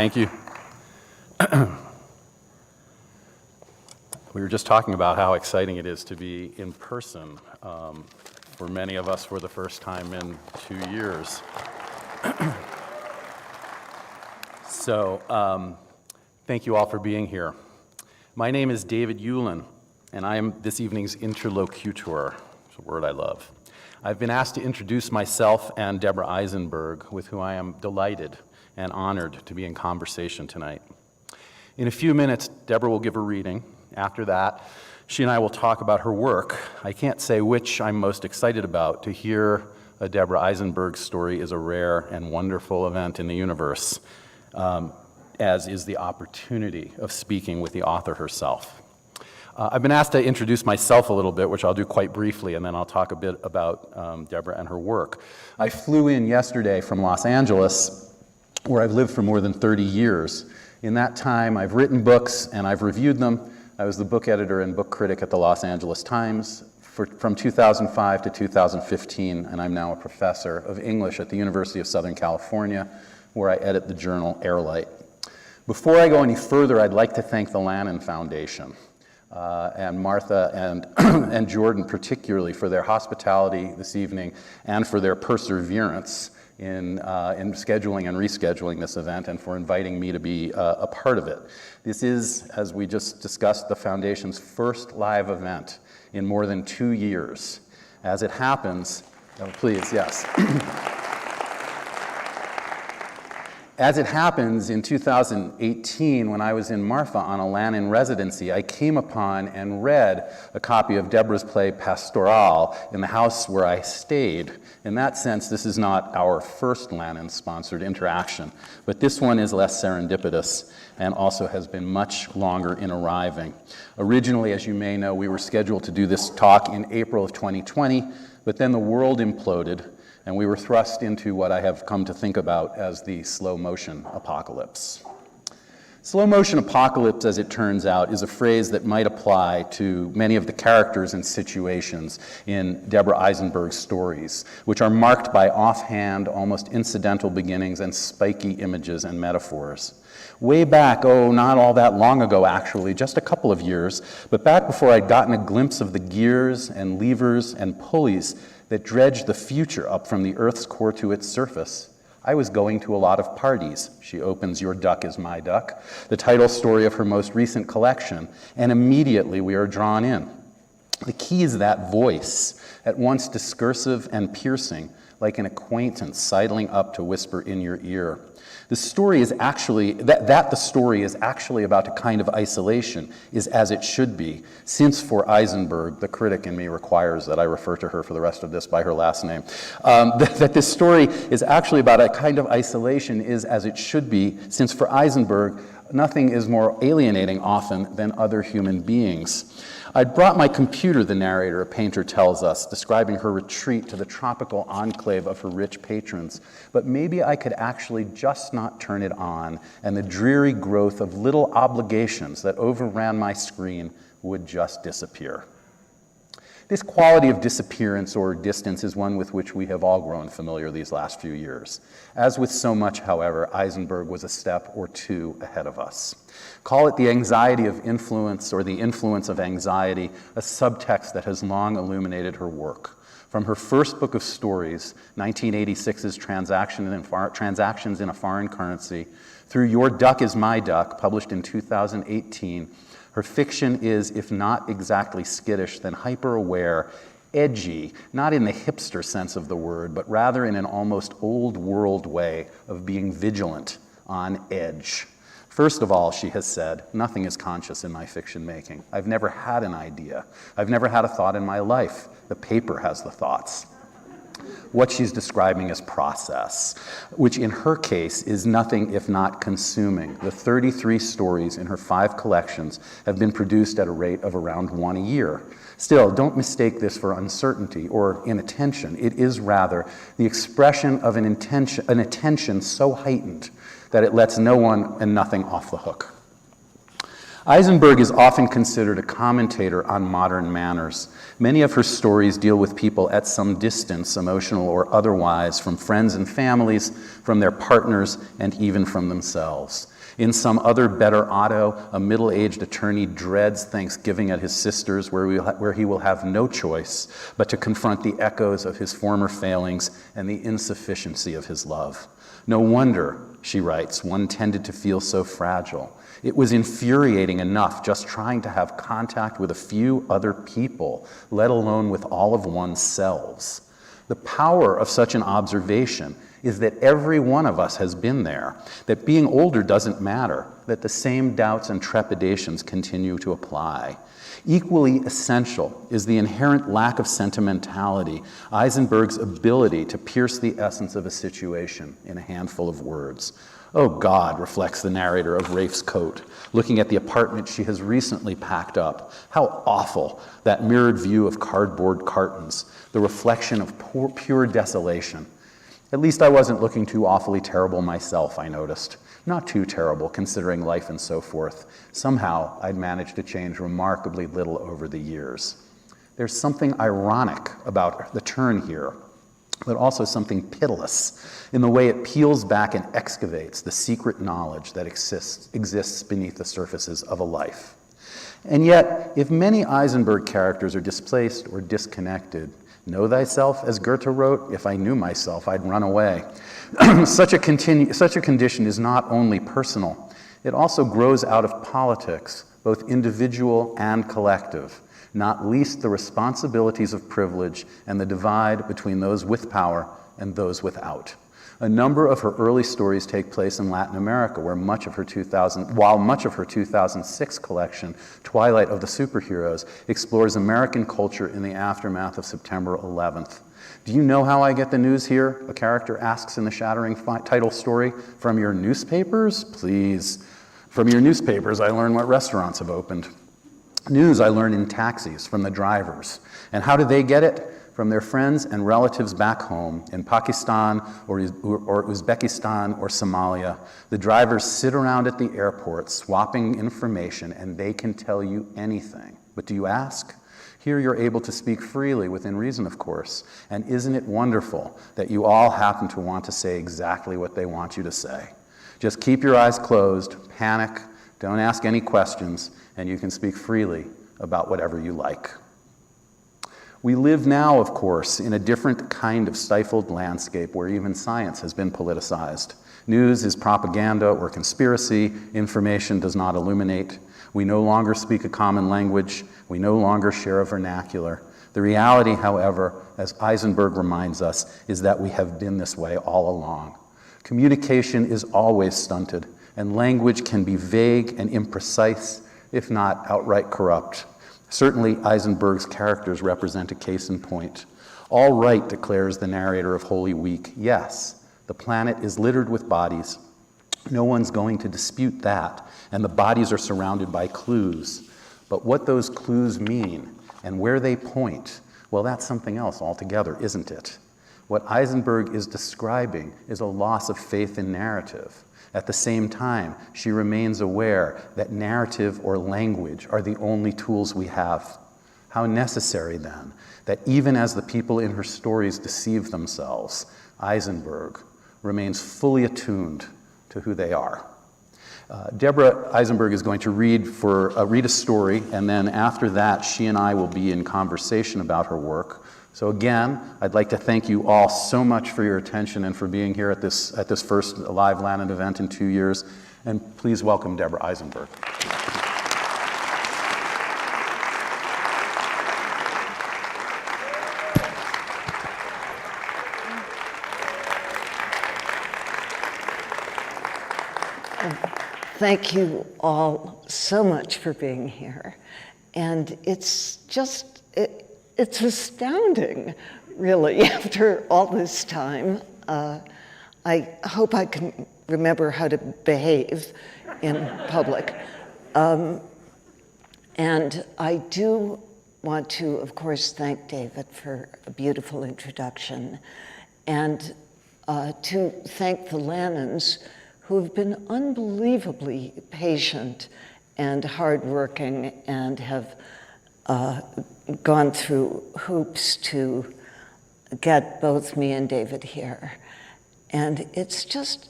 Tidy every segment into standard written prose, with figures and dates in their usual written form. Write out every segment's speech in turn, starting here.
Thank you. We were just talking about how exciting it is to be in person. For many of us, for the first time in 2 years. So, thank you all for being here. My name is David Ulin, and I am this evening's interlocutor. It's a word I love. I've been asked to introduce myself and Deborah Eisenberg, with whom I am delighted and honored to be in conversation tonight. In a few minutes, Deborah will give a reading. After that, she and I will talk about her work. I can't say which I'm most excited about. To hear a Deborah Eisenberg story is a rare and wonderful event in the universe, as is the opportunity of speaking with the author herself. I've been asked to introduce myself a little bit, which I'll do quite briefly, and then I'll talk a bit about Deborah and her work. I flew in yesterday from Los Angeles, where I've lived for more than 30 years. In that time, I've written books and I've reviewed them. I was the book editor and book critic at the Los Angeles Times from 2005 to 2015, and I'm now a professor of English at the University of Southern California, where I edit the journal Airlight. Before I go any further, I'd like to thank the Lannan Foundation and Martha and Jordan particularly for their hospitality this evening and for their perseverance in scheduling and rescheduling this event and for inviting me to be a part of it. This is, as we just discussed, the Foundation's first live event in more than 2 years. As it happens, please, yes. As it happens, in 2018, when I was in Marfa on a Lannan residency, I came upon and read a copy of Deborah's play Pastoral in the house where I stayed. In that sense, this is not our first Lannan-sponsored interaction, but this one is less serendipitous and also has been much longer in arriving. Originally, as you may know, we were scheduled to do this talk in April of 2020, but then the world imploded, and we were thrust into what I have come to think about as the slow motion apocalypse. Slow motion apocalypse, as it turns out, is a phrase that might apply to many of the characters and situations in Deborah Eisenberg's stories, which are marked by offhand, almost incidental beginnings and spiky images and metaphors. Way back, not all that long ago actually, just a couple of years, but back before I'd gotten a glimpse of the gears and levers and pulleys that dredged the future up from the Earth's core to its surface, I was going to a lot of parties. She opens Your Duck is My Duck, the title story of her most recent collection, and immediately we are drawn in. The key is that voice, at once discursive and piercing, like an acquaintance sidling up to whisper in your ear. The story is actually, the story is actually about a kind of isolation is as it should be, since for Eisenberg, the critic in me requires that I refer to her for the rest of this by her last name, that this story is actually about a kind of isolation is as it should be, since for Eisenberg, nothing is more alienating often than other human beings. I'd brought my computer, the narrator, a painter tells us, describing her retreat to the tropical enclave of her rich patrons. But maybe I could actually just not turn it on, and the dreary growth of little obligations that overran my screen would just disappear. This quality of disappearance or distance is one with which we have all grown familiar these last few years. As with so much, however, Eisenberg was a step or two ahead of us. Call it the anxiety of influence or the influence of anxiety, a subtext that has long illuminated her work. From her first book of stories, 1986's Transactions in a Foreign Currency, through Your Duck is My Duck, published in 2018, her fiction is, if not exactly skittish, then hyper-aware, edgy, not in the hipster sense of the word, but rather in an almost old-world way of being vigilant, on edge. First of all, she has said, nothing is conscious in my fiction making. I've never had an idea. I've never had a thought in my life. The paper has the thoughts. What she's describing is process, which in her case is nothing if not consuming. The 33 stories in her 5 collections have been produced at a rate of around 1 a year. Still, don't mistake this for uncertainty or inattention. It is rather the expression of an attention so heightened that it lets no one and nothing off the hook. Eisenberg is often considered a commentator on modern manners. Many of her stories deal with people at some distance, emotional or otherwise, from friends and families, from their partners, and even from themselves. In some other better auto, a middle-aged attorney dreads Thanksgiving at his sister's, where he will have no choice but to confront the echoes of his former failings and the insufficiency of his love. No wonder, she writes, one tended to feel so fragile. It was infuriating enough just trying to have contact with a few other people, let alone with all of one's selves. The power of such an observation is that every one of us has been there, that being older doesn't matter, that the same doubts and trepidations continue to apply. Equally essential is the inherent lack of sentimentality, Eisenberg's ability to pierce the essence of a situation in a handful of words. Oh God, reflects the narrator of Rafe's Coat, looking at the apartment she has recently packed up. How awful, that mirrored view of cardboard cartons, the reflection of pure desolation. At least I wasn't looking too awfully terrible myself, I noticed. Not too terrible, considering life and so forth. Somehow, I'd managed to change remarkably little over the years. There's something ironic about the turn here, but also something pitiless in the way it peels back and excavates the secret knowledge that exists beneath the surfaces of a life. And yet, if many Eisenberg characters are displaced or disconnected, know thyself, as Goethe wrote, if I knew myself, I'd run away. Such a condition is not only personal, it also grows out of politics, both individual and collective, not least the responsibilities of privilege and the divide between those with power and those without. A number of her early stories take place in Latin America, while much of her 2006 collection, Twilight of the Superheroes, explores American culture in the aftermath of September 11th. Do you know how I get the news here? A character asks in the shattering title story. From your newspapers? Please. From your newspapers, I learn what restaurants have opened. News I learn in taxis from the drivers. And how do they get it? From their friends and relatives back home in Pakistan or Uzbekistan or Somalia. The drivers sit around at the airport swapping information, and they can tell you anything. But do you ask? Here you're able to speak freely, within reason, of course. And isn't it wonderful that you all happen to want to say exactly what they want you to say? Just keep your eyes closed, panic, don't ask any questions, and you can speak freely about whatever you like. We live now, of course, in a different kind of stifled landscape where even science has been politicized. News is propaganda or conspiracy. Information does not illuminate. We no longer speak a common language. We no longer share a vernacular. The reality, however, as Eisenberg reminds us, is that we have been this way all along. Communication is always stunted, and language can be vague and imprecise, if not outright corrupt. Certainly, Eisenberg's characters represent a case in point. All right, declares the narrator of Holy Week. Yes, the planet is littered with bodies. No one's going to dispute that, and the bodies are surrounded by clues. But what those clues mean and where they point, well, that's something else altogether, isn't it? What Eisenberg is describing is a loss of faith in narrative. At the same time, she remains aware that narrative or language are the only tools we have. How necessary, then, that even as the people in her stories deceive themselves, Eisenberg remains fully attuned to who they are. Deborah Eisenberg is going to read a story, and then after that, she and I will be in conversation about her work. So again, I'd like to thank you all so much for your attention and for being here at this first live Lannan event in 2 years. And please welcome Deborah Eisenberg. Thank you all so much for being here. And it's just, it's astounding, really, after all this time. I hope I can remember how to behave in public. And I do want to, of course, thank David for a beautiful introduction, and to thank the Lannans, who have been unbelievably patient and hardworking and have gone through hoops to get both me and David here. And it's just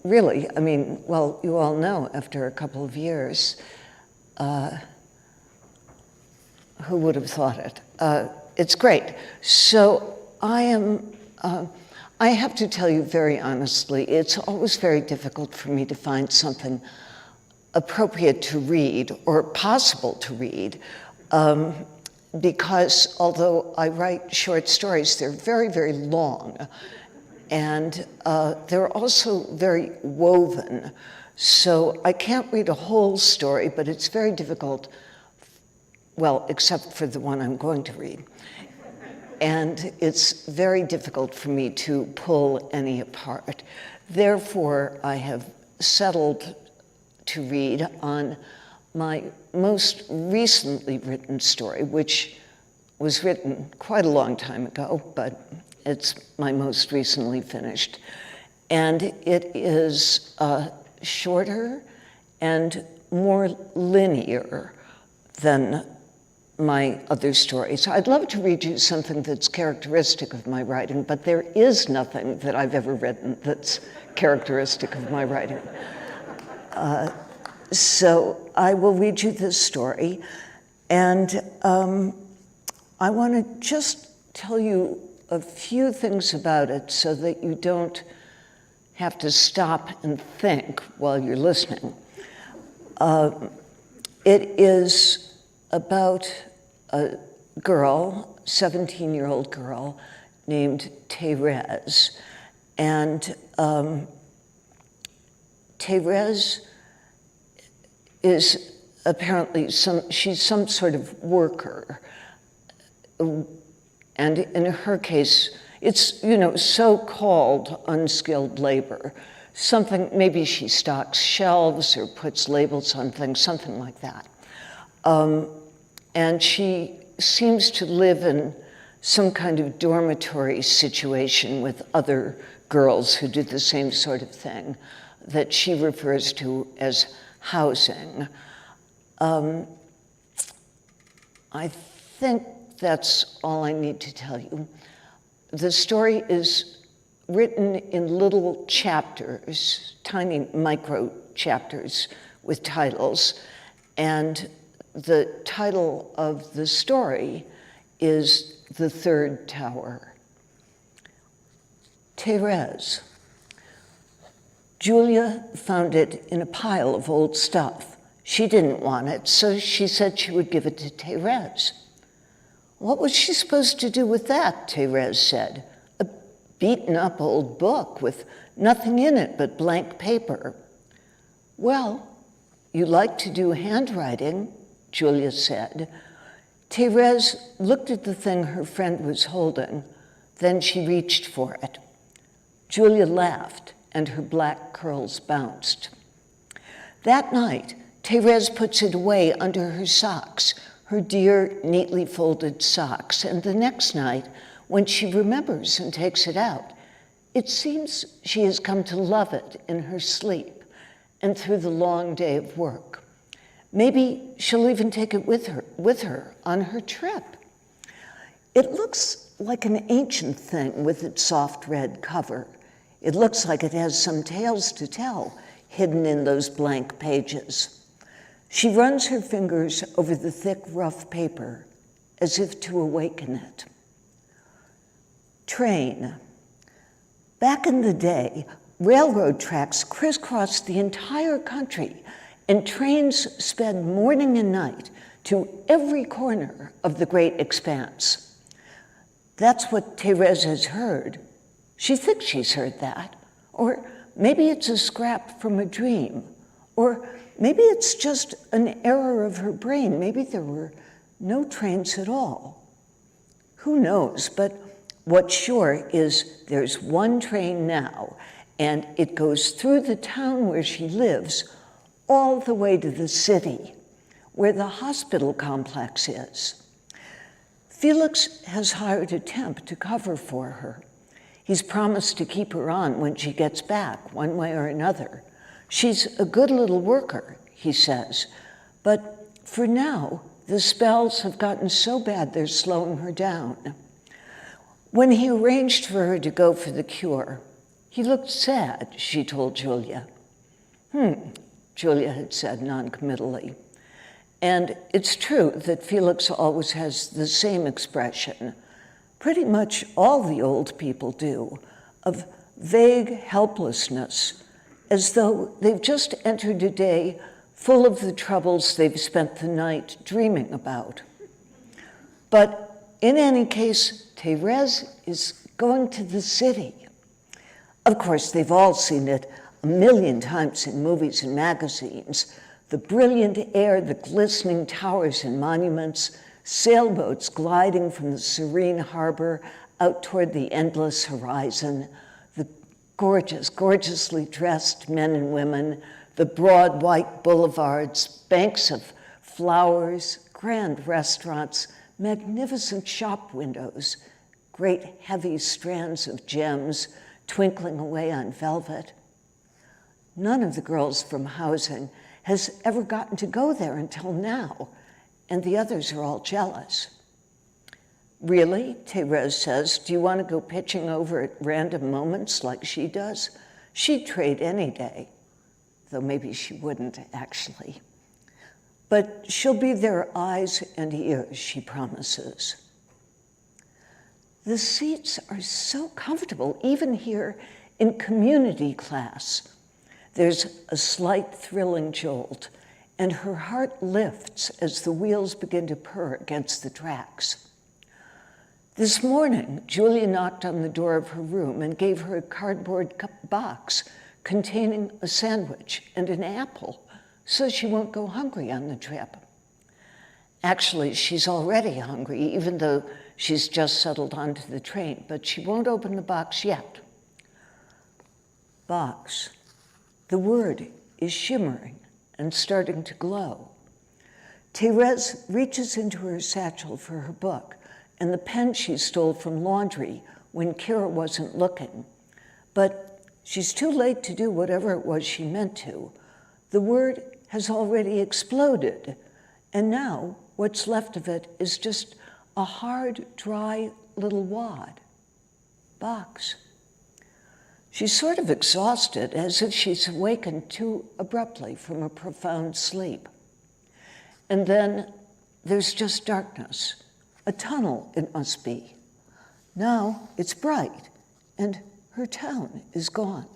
really, I mean, well, you all know after a couple of years, who would have thought it? It's great. So I have to tell you very honestly, it's always very difficult for me to find something appropriate to read or possible to read, because although I write short stories, they're very, very long, and they're also very woven. So I can't read a whole story, but it's very difficult, well, except for the one I'm going to read. And it's very difficult for me to pull any apart. Therefore, I have settled to read on my most recently written story, which was written quite a long time ago, but it's my most recently finished. And it is shorter and more linear than my other stories. I'd love to read you something that's characteristic of my writing, but there is nothing that I've ever written that's characteristic of my writing. So I will read you this story, and I want to just tell you a few things about it so that you don't have to stop and think while you're listening. It is about a girl, 17-year-old girl, named Thérèse. And Thérèse is apparently she's some sort of worker. And in her case, it's, so-called unskilled labor. Something, maybe she stocks shelves or puts labels on things, something like that. And she seems to live in some kind of dormitory situation with other girls who do the same sort of thing that she refers to as housing. I think that's all I need to tell you. The story is written in little chapters, tiny micro chapters with titles, and the title of the story is The Third Tower. Thérèse. Julia found it in a pile of old stuff. She didn't want it, so she said she would give it to Thérèse. What was she supposed to do with that, Thérèse said. A beaten-up old book with nothing in it but blank paper. Well, you like to do handwriting, Julia said. Thérèse looked at the thing her friend was holding, then she reached for it. Julia laughed, and her black curls bounced. That night, Thérèse puts it away under her socks, her dear, neatly folded socks, and the next night, when she remembers and takes it out, it seems she has come to love it in her sleep and through the long day of work. Maybe she'll even take it with her on her trip. It looks like an ancient thing with its soft red cover. It looks like it has some tales to tell hidden in those blank pages. She runs her fingers over the thick, rough paper as if to awaken it. Train. Back in the day, railroad tracks crisscrossed the entire country, and trains sped morning and night to every corner of the great expanse. That's what Thérèse has heard. She thinks she's heard that. Or maybe it's a scrap from a dream. Or maybe it's just an error of her brain. Maybe there were no trains at all. Who knows? But what's sure is there's one train now, and it goes through the town where she lives all the way to the city, where the hospital complex is. Felix has hired a temp to cover for her. He's promised to keep her on when she gets back, one way or another. She's a good little worker, he says, but for now, the spells have gotten so bad they're slowing her down. When he arranged for her to go for the cure, He looked sad, she told Julia. Julia had said noncommittally. And it's true that Felix always has the same expression. Pretty much all the old people do, of vague helplessness, as though they've just entered a day full of the troubles they've spent the night dreaming about. But in any case, Thérèse is going to the city. Of course, they've all seen it a million times in movies and magazines. The brilliant air, the glistening towers and monuments, sailboats gliding from the serene harbor out toward the endless horizon, the gorgeous, gorgeously dressed men and women, the broad white boulevards, banks of flowers, grand restaurants, magnificent shop windows, great heavy strands of gems twinkling away on velvet. None of the girls from housing has ever gotten to go there until now, and the others are all jealous. Really, Thérèse says, do you want to go pitching over at random moments like she does? She'd trade any day, though maybe she wouldn't, actually. But she'll be their eyes and ears, she promises. The seats are so comfortable, even here in community class. There's a slight thrilling jolt, and her heart lifts as the wheels begin to purr against the tracks. This morning, Julia knocked on the door of her room and gave her a cardboard box containing a sandwich and an apple, so she won't go hungry on the trip. Actually, she's already hungry, even though she's just settled onto the train, but she won't open the box yet. Box. The word is shimmering and starting to glow. Thérèse reaches into her satchel for her book and the pen she stole from laundry when Kira wasn't looking. But she's too late to do whatever it was she meant to. The word has already exploded, and now what's left of it is just a hard, dry little wad. Box. She's sort of exhausted, as if she's awakened too abruptly from a profound sleep. And then there's just darkness. A tunnel, it must be. Now it's bright, and her town is gone.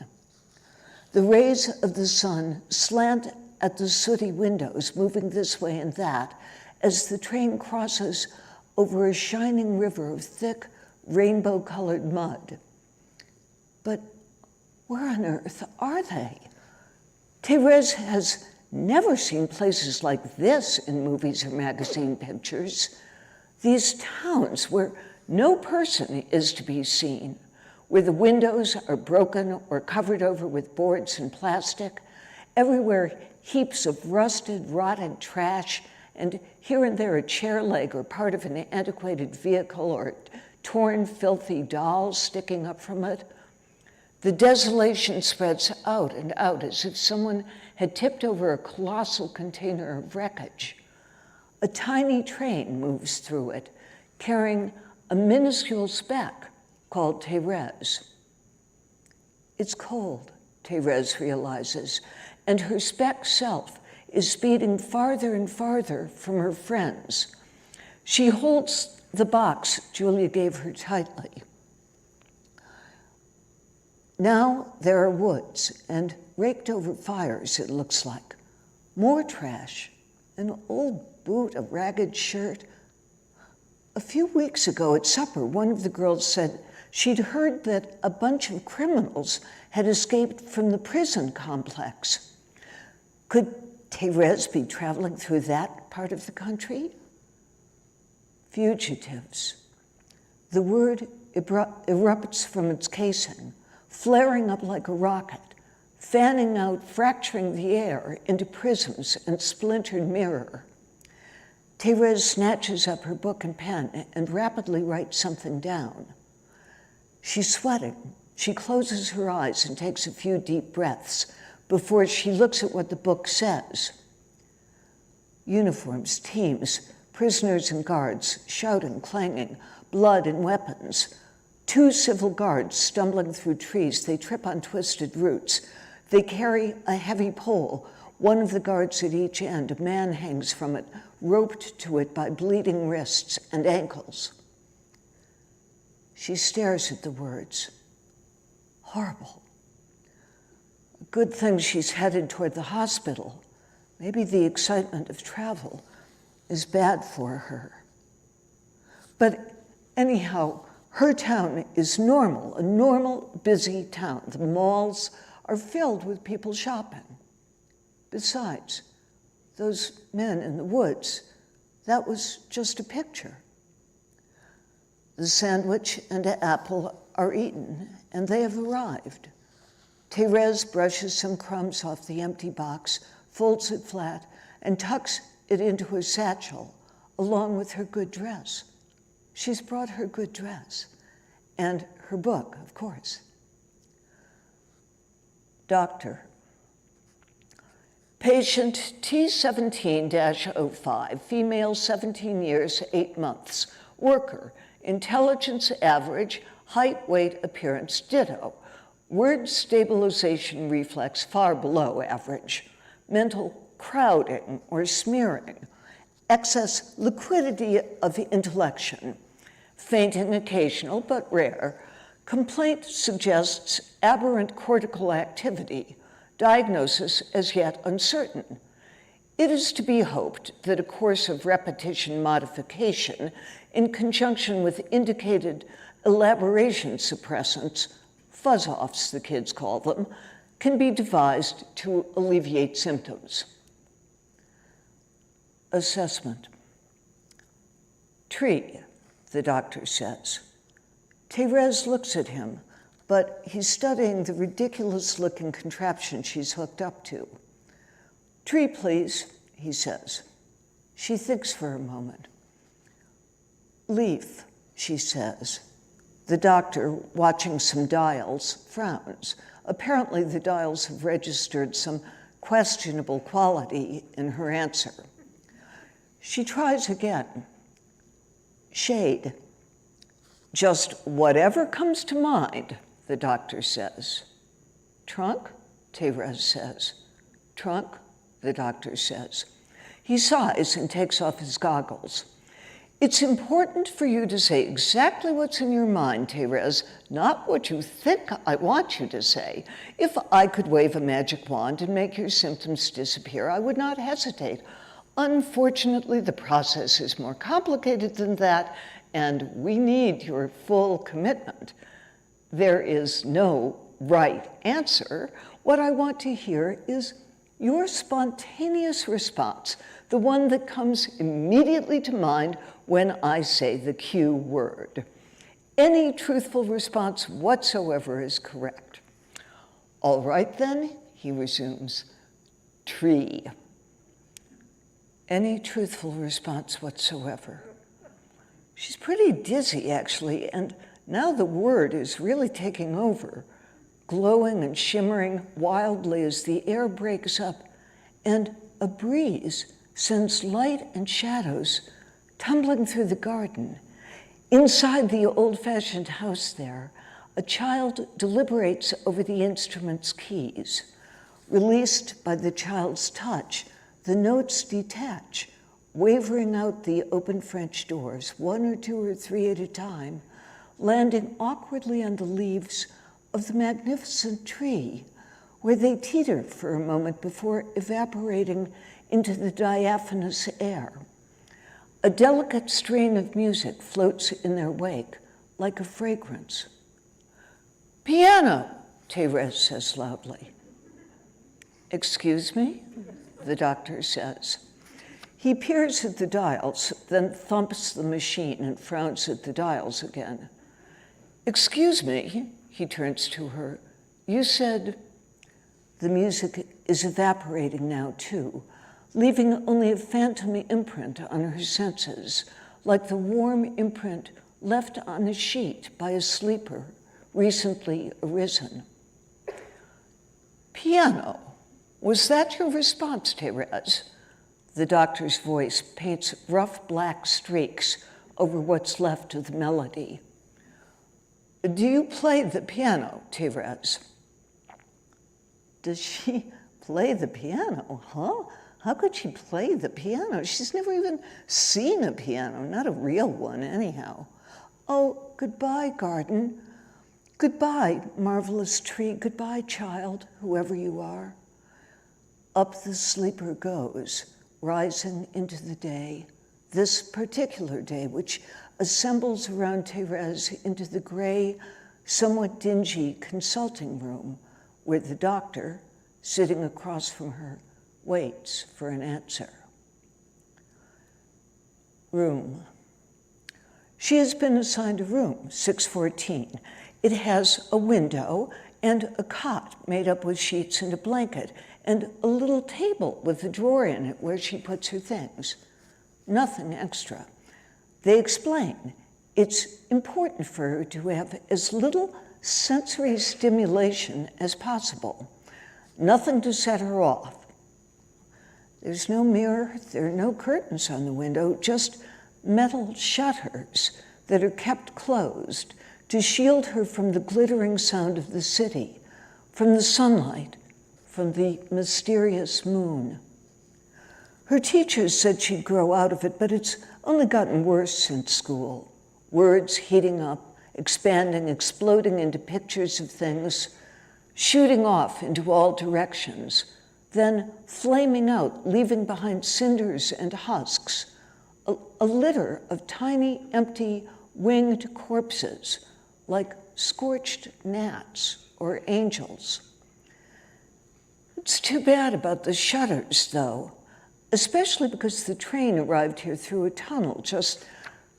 The rays of the sun slant at the sooty windows, moving this way and that, as the train crosses over a shining river of thick, rainbow-colored mud. But where on earth are they? Thérèse has never seen places like this in movies or magazine pictures. These towns where no person is to be seen, where the windows are broken or covered over with boards and plastic, everywhere heaps of rusted, rotted trash, and here and there a chair leg or part of an antiquated vehicle or torn, filthy doll sticking up from it. The desolation spreads out and out as if someone had tipped over a colossal container of wreckage. A tiny train moves through it, carrying a minuscule speck called Thérèse. It's cold, Thérèse realizes, and her speck self is speeding farther and farther from her friends. She holds the box Julia gave her tightly. Now there are woods and raked over fires, it looks like. More trash, an old boot, a ragged shirt. A few weeks ago at supper, one of the girls said she'd heard that a bunch of criminals had escaped from the prison complex. Could Thérèse be traveling through that part of the country? Fugitives. The word erupts from its casing, flaring up like a rocket, fanning out, fracturing the air into prisms and splintered mirror. Thérèse snatches up her book and pen and rapidly writes something down. She's sweating. She closes her eyes and takes a few deep breaths before she looks at what the book says. Uniforms, teams, prisoners and guards, shouting, clanging, blood and weapons. 2 civil guards stumbling through trees. They trip on twisted roots. They carry a heavy pole, one of the guards at each end. A man hangs from it, roped to it by bleeding wrists and ankles. She stares at the words. Horrible. Good thing she's headed toward the hospital. Maybe the excitement of travel is bad for her. But anyhow, her town is normal, a normal, busy town. The malls are filled with people shopping. Besides, those men in the woods, that was just a picture. The sandwich and the apple are eaten, and they have arrived. Thérèse brushes some crumbs off the empty box, folds it flat, and tucks it into her satchel, along with her good dress. She's brought her good dress, and her book, of course. Doctor. Patient T17-05, female, 17 years, 8 months, worker, intelligence average, height, weight, appearance, ditto. Word stabilization reflex far below average. Mental crowding or smearing. Excess liquidity of intellection. Fainting occasional but rare. Complaint suggests aberrant cortical activity. Diagnosis as yet uncertain. It is to be hoped that a course of repetition modification in conjunction with indicated elaboration suppressants, fuzz-offs the kids call them, can be devised to alleviate symptoms. Assessment. Tree, the doctor says. Thérèse looks at him, but he's studying the ridiculous-looking contraption she's hooked up to. Tree, please, he says. She thinks for a moment. Leaf, she says. The doctor, watching some dials, frowns. Apparently the dials have registered some questionable quality in her answer. She tries again. Shade. Just whatever comes to mind, the doctor says. Trunk, Thérèse says. Trunk, the doctor says. He sighs and takes off his goggles. It's important for you to say exactly what's in your mind, Thérèse, not what you think I want you to say. If I could wave a magic wand and make your symptoms disappear, I would not hesitate. Unfortunately, the process is more complicated than that, and we need your full commitment. There is no right answer. What I want to hear is your spontaneous response, the one that comes immediately to mind when I say the cue word. Any truthful response whatsoever is correct. All right then, he resumes, tree. Any truthful response whatsoever. She's pretty dizzy, actually, and now the word is really taking over, glowing and shimmering wildly as the air breaks up, and a breeze sends light and shadows tumbling through the garden. Inside the old-fashioned house there, a child deliberates over the instrument's keys. Released by the child's touch, the notes detach, wavering out the open French doors, 1 or 2 or 3 at a time, landing awkwardly on the leaves of the magnificent tree, where they teeter for a moment before evaporating into the diaphanous air. A delicate strain of music floats in their wake, like a fragrance. Piano, Thérèse says loudly. Excuse me, the doctor says. He peers at the dials, then thumps the machine and frowns at the dials again. Excuse me, he turns to her. You said, the music is evaporating now too, leaving only a phantom imprint on her senses, like the warm imprint left on a sheet by a sleeper recently arisen. Piano, was that your response, Thérèse? The doctor's voice paints rough black streaks over what's left of the melody. Do you play the piano, Therese? Does she play the piano, huh? How could she play the piano? She's never even seen a piano, not a real one anyhow. Oh, goodbye, garden. Goodbye, marvelous tree. Goodbye, child, whoever you are. Up the sleeper goes, rising into the day, this particular day, which assembles around Therese into the gray, somewhat dingy consulting room, where the doctor, sitting across from her, waits for an answer. Room. She has been assigned a room, 614. It has a window and a cot made up with sheets and a blanket, and a little table with a drawer in it where she puts her things. Nothing extra. They explain it's important for her to have as little sensory stimulation as possible. Nothing to set her off. There's no mirror, there are no curtains on the window, just metal shutters that are kept closed to shield her from the glittering sound of the city, from the sunlight, from the mysterious moon. Her teachers said she'd grow out of it, but it's only gotten worse since school. Words heating up, expanding, exploding into pictures of things, shooting off into all directions, then flaming out, leaving behind cinders and husks, a litter of tiny, empty, winged corpses, like scorched gnats or angels. It's too bad about the shutters, though, especially because the train arrived here through a tunnel, just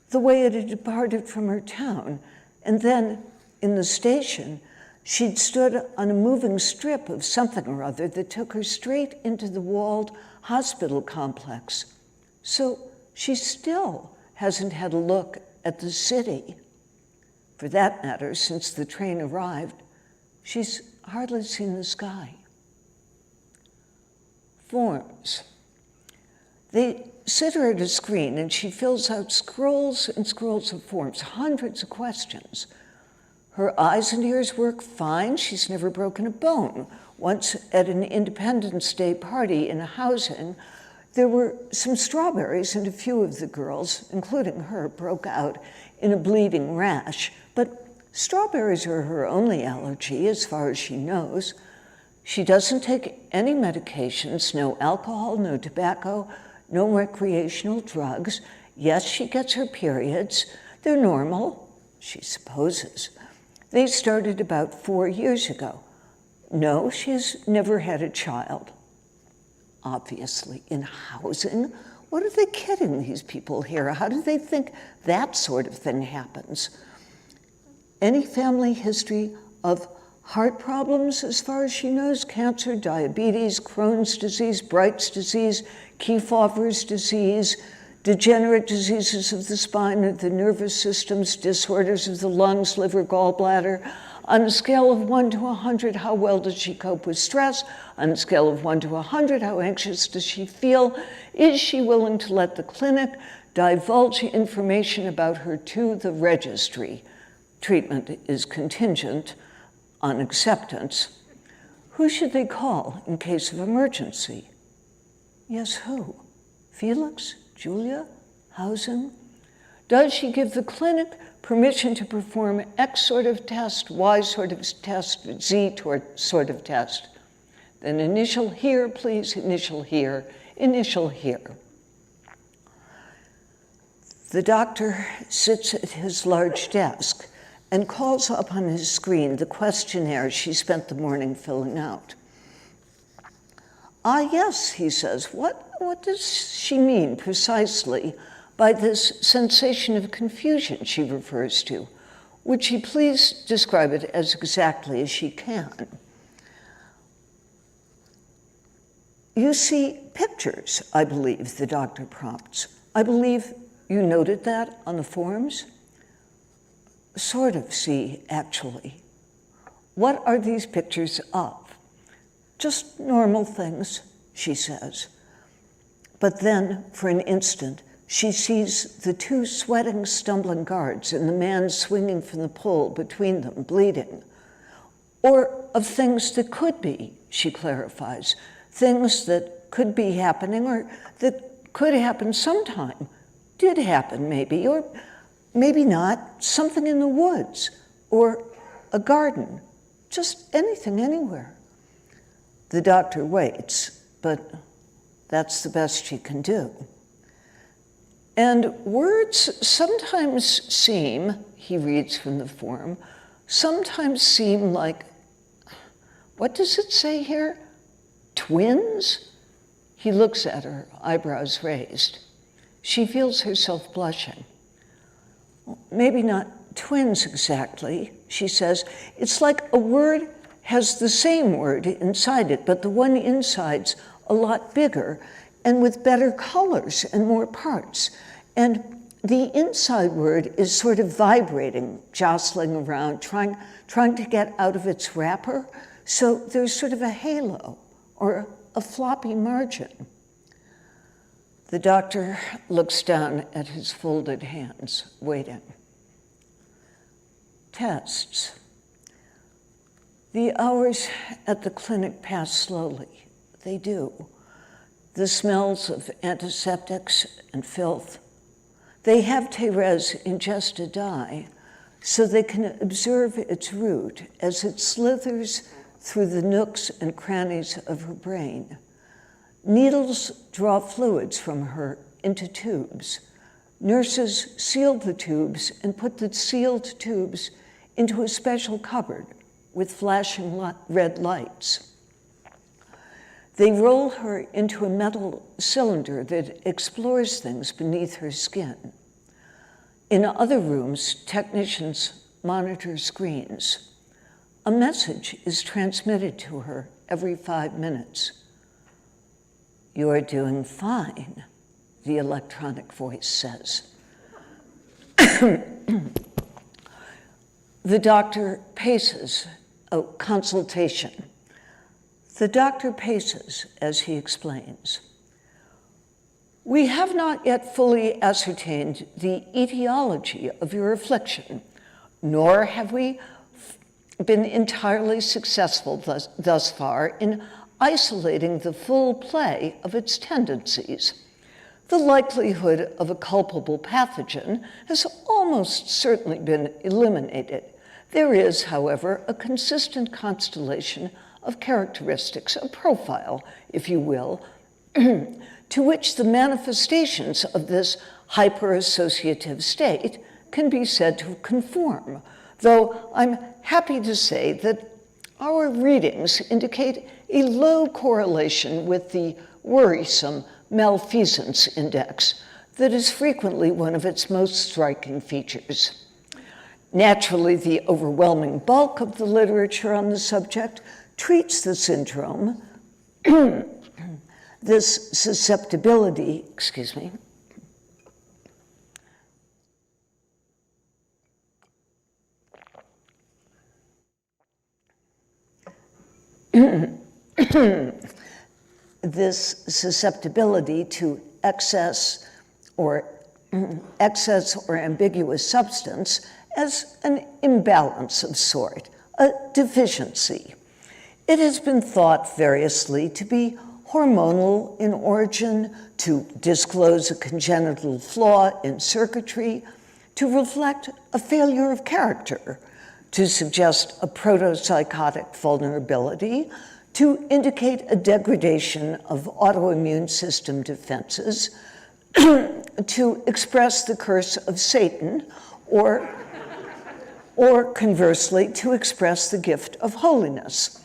the way it had departed from her town. And then, in the station, she'd stood on a moving strip of something or other that took her straight into the walled hospital complex. So she still hasn't had a look at the city. For that matter, since the train arrived, she's hardly seen the sky. Forms. They sit her at a screen and she fills out scrolls and scrolls of forms, hundreds of questions. Her eyes and ears work fine. She's never broken a bone. Once at an Independence Day party in a housing, there were some strawberries and a few of the girls, including her, broke out in a bleeding rash. But strawberries are her only allergy as far as she knows. She doesn't take any medications, no alcohol, no tobacco, no recreational drugs. Yes, she gets her periods. They're normal, she supposes. They started about 4 years ago. No, she has never had a child. Obviously, in housing? What are they kidding these people here? How do they think that sort of thing happens? Any family history of heart problems, as far as she knows? Cancer, diabetes, Crohn's disease, Bright's disease, Kiefer's disease, degenerate diseases of the spine or the nervous systems, disorders of the lungs, liver, gallbladder. On a scale of 1 to 100, how well does she cope with stress? On a scale of 1 to 100, how anxious does she feel? Is she willing to let the clinic divulge information about her to the registry? Treatment is contingent on acceptance. Who should they call in case of emergency? Yes, who? Felix? Julia? Housing? Does she give the clinic permission to perform X sort of test, Y sort of test, Z sort of test? Then initial here, please, initial here, initial here. The doctor sits at his large desk and calls up on his screen the questionnaire she spent the morning filling out. Ah, yes, he says, what does she mean precisely by this sensation of confusion she refers to? Would she please describe it as exactly as she can? You see pictures, I believe, the doctor prompts. I believe you noted that on the forms? Sort of see, actually. What are these pictures of? Just normal things, she says. But then, for an instant, She sees the two sweating, stumbling guards and the man swinging from the pole between them, bleeding. Or of things that could be, she clarifies, things that could be happening or that could happen sometime, did happen maybe, or maybe not, something in the woods or a garden, just anything, anywhere. The doctor waits, but that's the best she can do. And words sometimes seem, he reads from the form, sometimes seem like, what does it say here? Twins? He looks at her, eyebrows raised. She feels herself blushing. Maybe not twins exactly, she says. It's like a word has the same word inside it, but the one inside's a lot bigger and with better colors and more parts. And the inside word is sort of vibrating, jostling around, trying to get out of its wrapper. So there's sort of a halo or a floppy margin. The doctor looks down at his folded hands, waiting. Tests. The hours at the clinic pass slowly. They do. The smells of antiseptics and filth. They have Therese ingest a dye so they can observe its root as it slithers through the nooks and crannies of her brain. Needles draw fluids from her into tubes. Nurses seal the tubes and put the sealed tubes into a special cupboard with flashing red lights. They roll her into a metal cylinder that explores things beneath her skin. In other rooms, technicians monitor screens. A message is transmitted to her every 5 minutes. "You're doing fine," the electronic voice says. The doctor paces. Oh, consultation. The doctor paces as he explains. "We have not yet fully ascertained the etiology of your affliction, nor have we been entirely successful thus far in isolating the full play of its tendencies. The likelihood of a culpable pathogen has almost certainly been eliminated. There is, however, a consistent constellation of characteristics, a profile, if you will, to which the manifestations of this hyperassociative state can be said to conform, though I'm happy to say that our readings indicate a low correlation with the worrisome malfeasance index that is frequently one of its most striking features. Naturally, the overwhelming bulk of the literature on the subject treats the syndrome, this susceptibility, this susceptibility to excess or ambiguous substance as an imbalance of sort, a deficiency. It has been thought variously to be hormonal in origin, to disclose a congenital flaw in circuitry, to reflect a failure of character, to suggest a proto-psychotic vulnerability, to indicate a degradation of autoimmune system defenses, to express the curse of Satan, or conversely, to express the gift of holiness,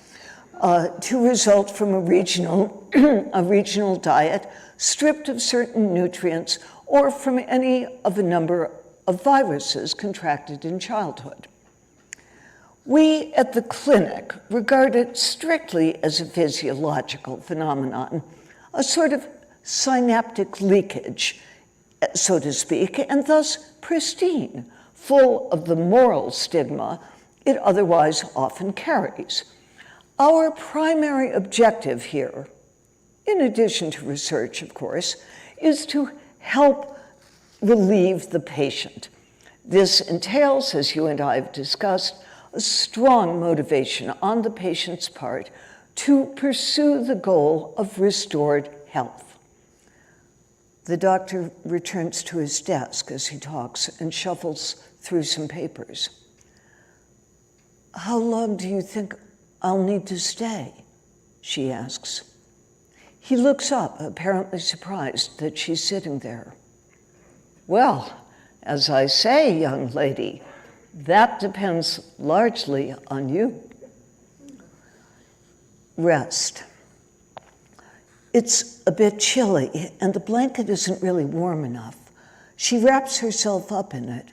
to result from a regional diet stripped of certain nutrients, or from any of a number of viruses contracted in childhood. We at the clinic regard it strictly as a physiological phenomenon, a sort of synaptic leakage, so to speak, and thus pristine, full of the moral stigma it otherwise often carries. Our primary objective here, in addition to research, of course, is to help relieve the patient. This entails, as you and I have discussed, a strong motivation on the patient's part to pursue the goal of restored health. The doctor returns to his desk as he talks and shuffles through some papers. "How long do you think I'll need to stay?" she asks. He looks up, apparently surprised that she's sitting there. "Well, as I say, young lady, that depends largely on you." Rest. It's a bit chilly, and the blanket isn't really warm enough. She wraps herself up in it.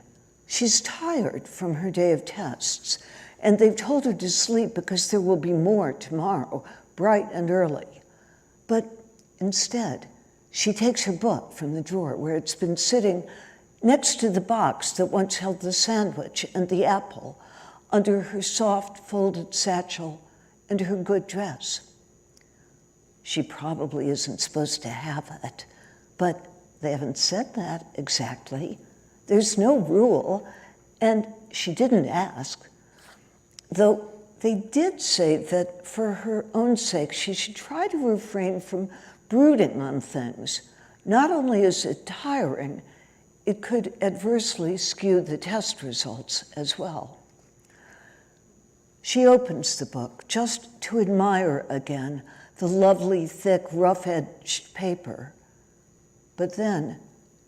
She's tired from her day of tests, and they've told her to sleep because there will be more tomorrow, bright and early. But instead, she takes her book from the drawer where it's been sitting next to the box that once held the sandwich and the apple, under her soft folded satchel and her good dress. She probably isn't supposed to have it, but they haven't said that exactly. There's no rule, and she didn't ask. Though they did say that for her own sake, she should try to refrain from brooding on things. Not only is it tiring, it could adversely skew the test results as well. She opens the book just to admire again the lovely, thick, rough-edged paper. But then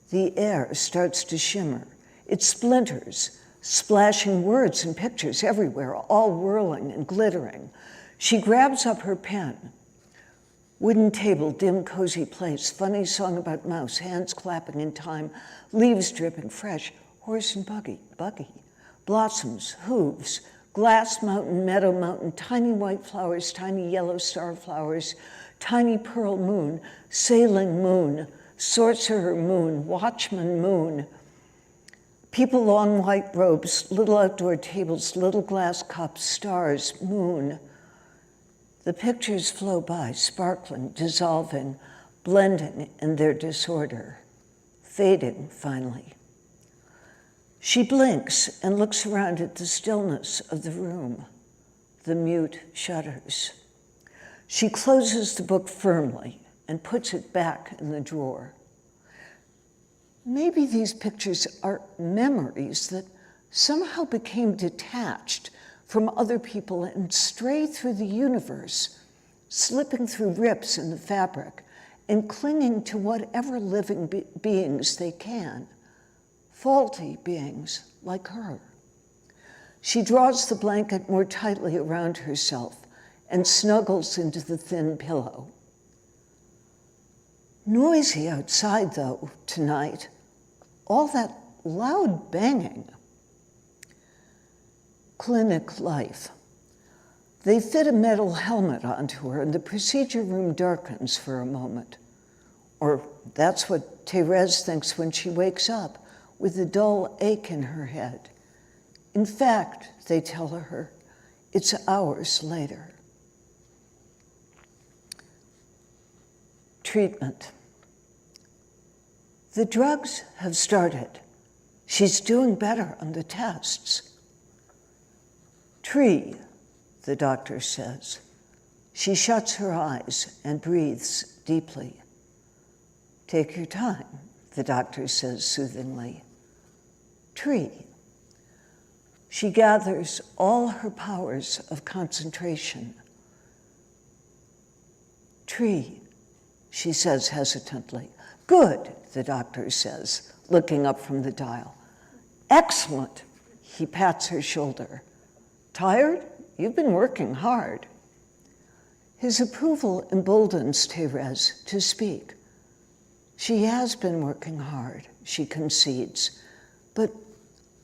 the air starts to shimmer. It splinters, splashing words and pictures everywhere, all whirling and glittering. She grabs up her pen. Wooden table, dim, cozy place, funny song about mouse, hands clapping in time, leaves dripping fresh, horse and buggy, blossoms, hooves, glass mountain, meadow mountain, tiny white flowers, tiny yellow star flowers, tiny pearl moon, sailing moon, sorcerer moon, watchman moon, people on white robes, little outdoor tables, little glass cups, stars, moon. The pictures flow by, sparkling, dissolving, blending in their disorder, fading finally. She blinks and looks around at the stillness of the room, the mute shutters. She closes the book firmly and puts it back in the drawer. Maybe these pictures are memories that somehow became detached from other people and stray through the universe, slipping through rips in the fabric and clinging to whatever living beings they can, faulty beings like her. She draws the blanket more tightly around herself and snuggles into the thin pillow. Noisy outside, though, tonight. All that loud banging. Clinic life. They fit a metal helmet onto her, and the procedure room darkens for a moment. Or that's what Thérèse thinks when she wakes up with a dull ache in her head. In fact, they tell her, it's hours later. Treatment. The drugs have started. She's doing better on the tests. Tree, the doctor says. She shuts her eyes and breathes deeply. Take your time, the doctor says soothingly. Tree. She gathers all her powers of concentration. Tree, she says hesitantly. Good, the doctor says, looking up from the dial. Excellent, he pats her shoulder. Tired? You've been working hard. His approval emboldens Thérèse to speak. She has been working hard, she concedes, but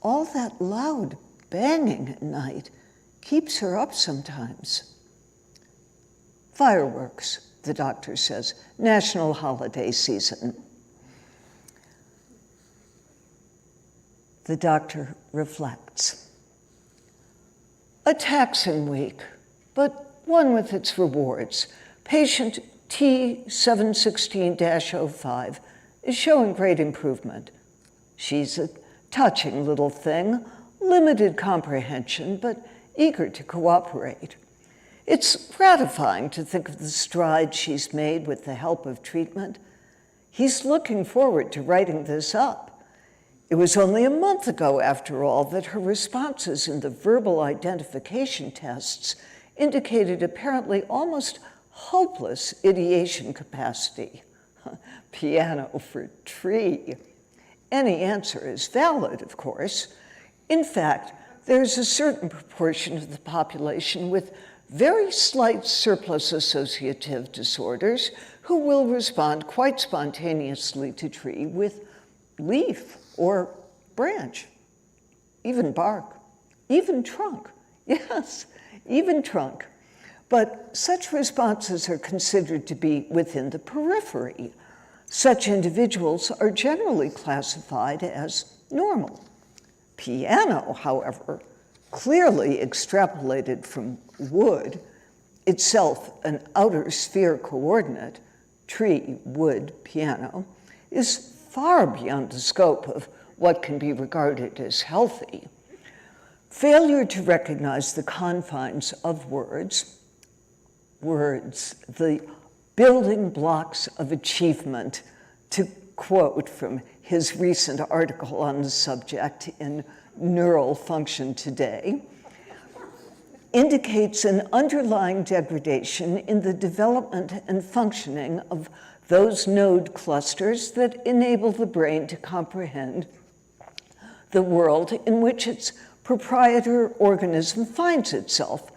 all that loud banging at night keeps her up sometimes. Fireworks, the doctor says, national holiday season. The doctor reflects. A taxing week, but one with its rewards. Patient T716-05 is showing great improvement. She's a touching little thing, limited comprehension, but eager to cooperate. It's gratifying to think of the strides she's made with the help of treatment. He's looking forward to writing this up. It was only a month ago, after all, that her responses in the verbal identification tests indicated apparently almost hopeless ideation capacity. Piano for tree. Any answer is valid, of course. In fact, there's a certain proportion of the population with very slight surplus associative disorders who will respond quite spontaneously to tree with leaf or branch, even bark, even trunk. Yes, even trunk. But such responses are considered to be within the periphery. Such individuals are generally classified as normal. Piano, however, clearly extrapolated from wood, itself an outer sphere coordinate, tree, wood, piano, is far beyond the scope of what can be regarded as healthy. Failure to recognize the confines of words, the building blocks of achievement, to quote from his recent article on the subject in Neural Function Today, indicates an underlying degradation in the development and functioning of those node clusters that enable the brain to comprehend the world in which its proprietor organism finds itself,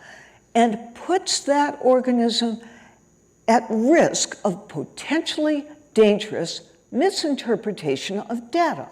and puts that organism at risk of potentially dangerous misinterpretation of data.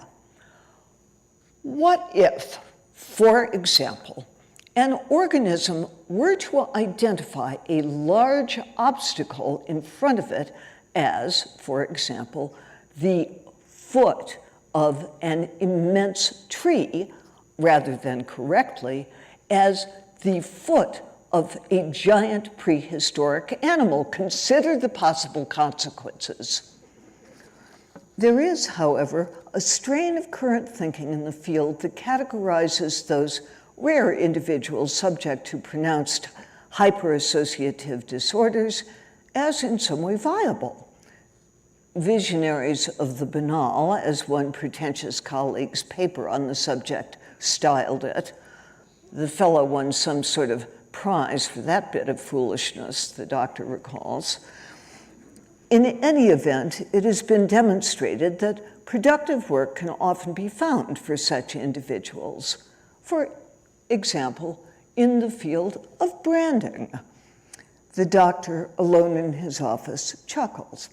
What if, for example, an organism were to identify a large obstacle in front of it as, for example, the foot of an immense tree, rather than correctly, as the foot of a giant prehistoric animal? Consider the possible consequences. There is, however, a strain of current thinking in the field that categorizes those rare individuals subject to pronounced hyperassociative disorders as in some way viable. Visionaries of the banal, as one pretentious colleague's paper on the subject styled it. The fellow won some sort of prize for that bit of foolishness, the doctor recalls. In any event, it has been demonstrated that productive work can often be found for such individuals. For example, in the field of branding. The doctor, alone in his office, chuckles,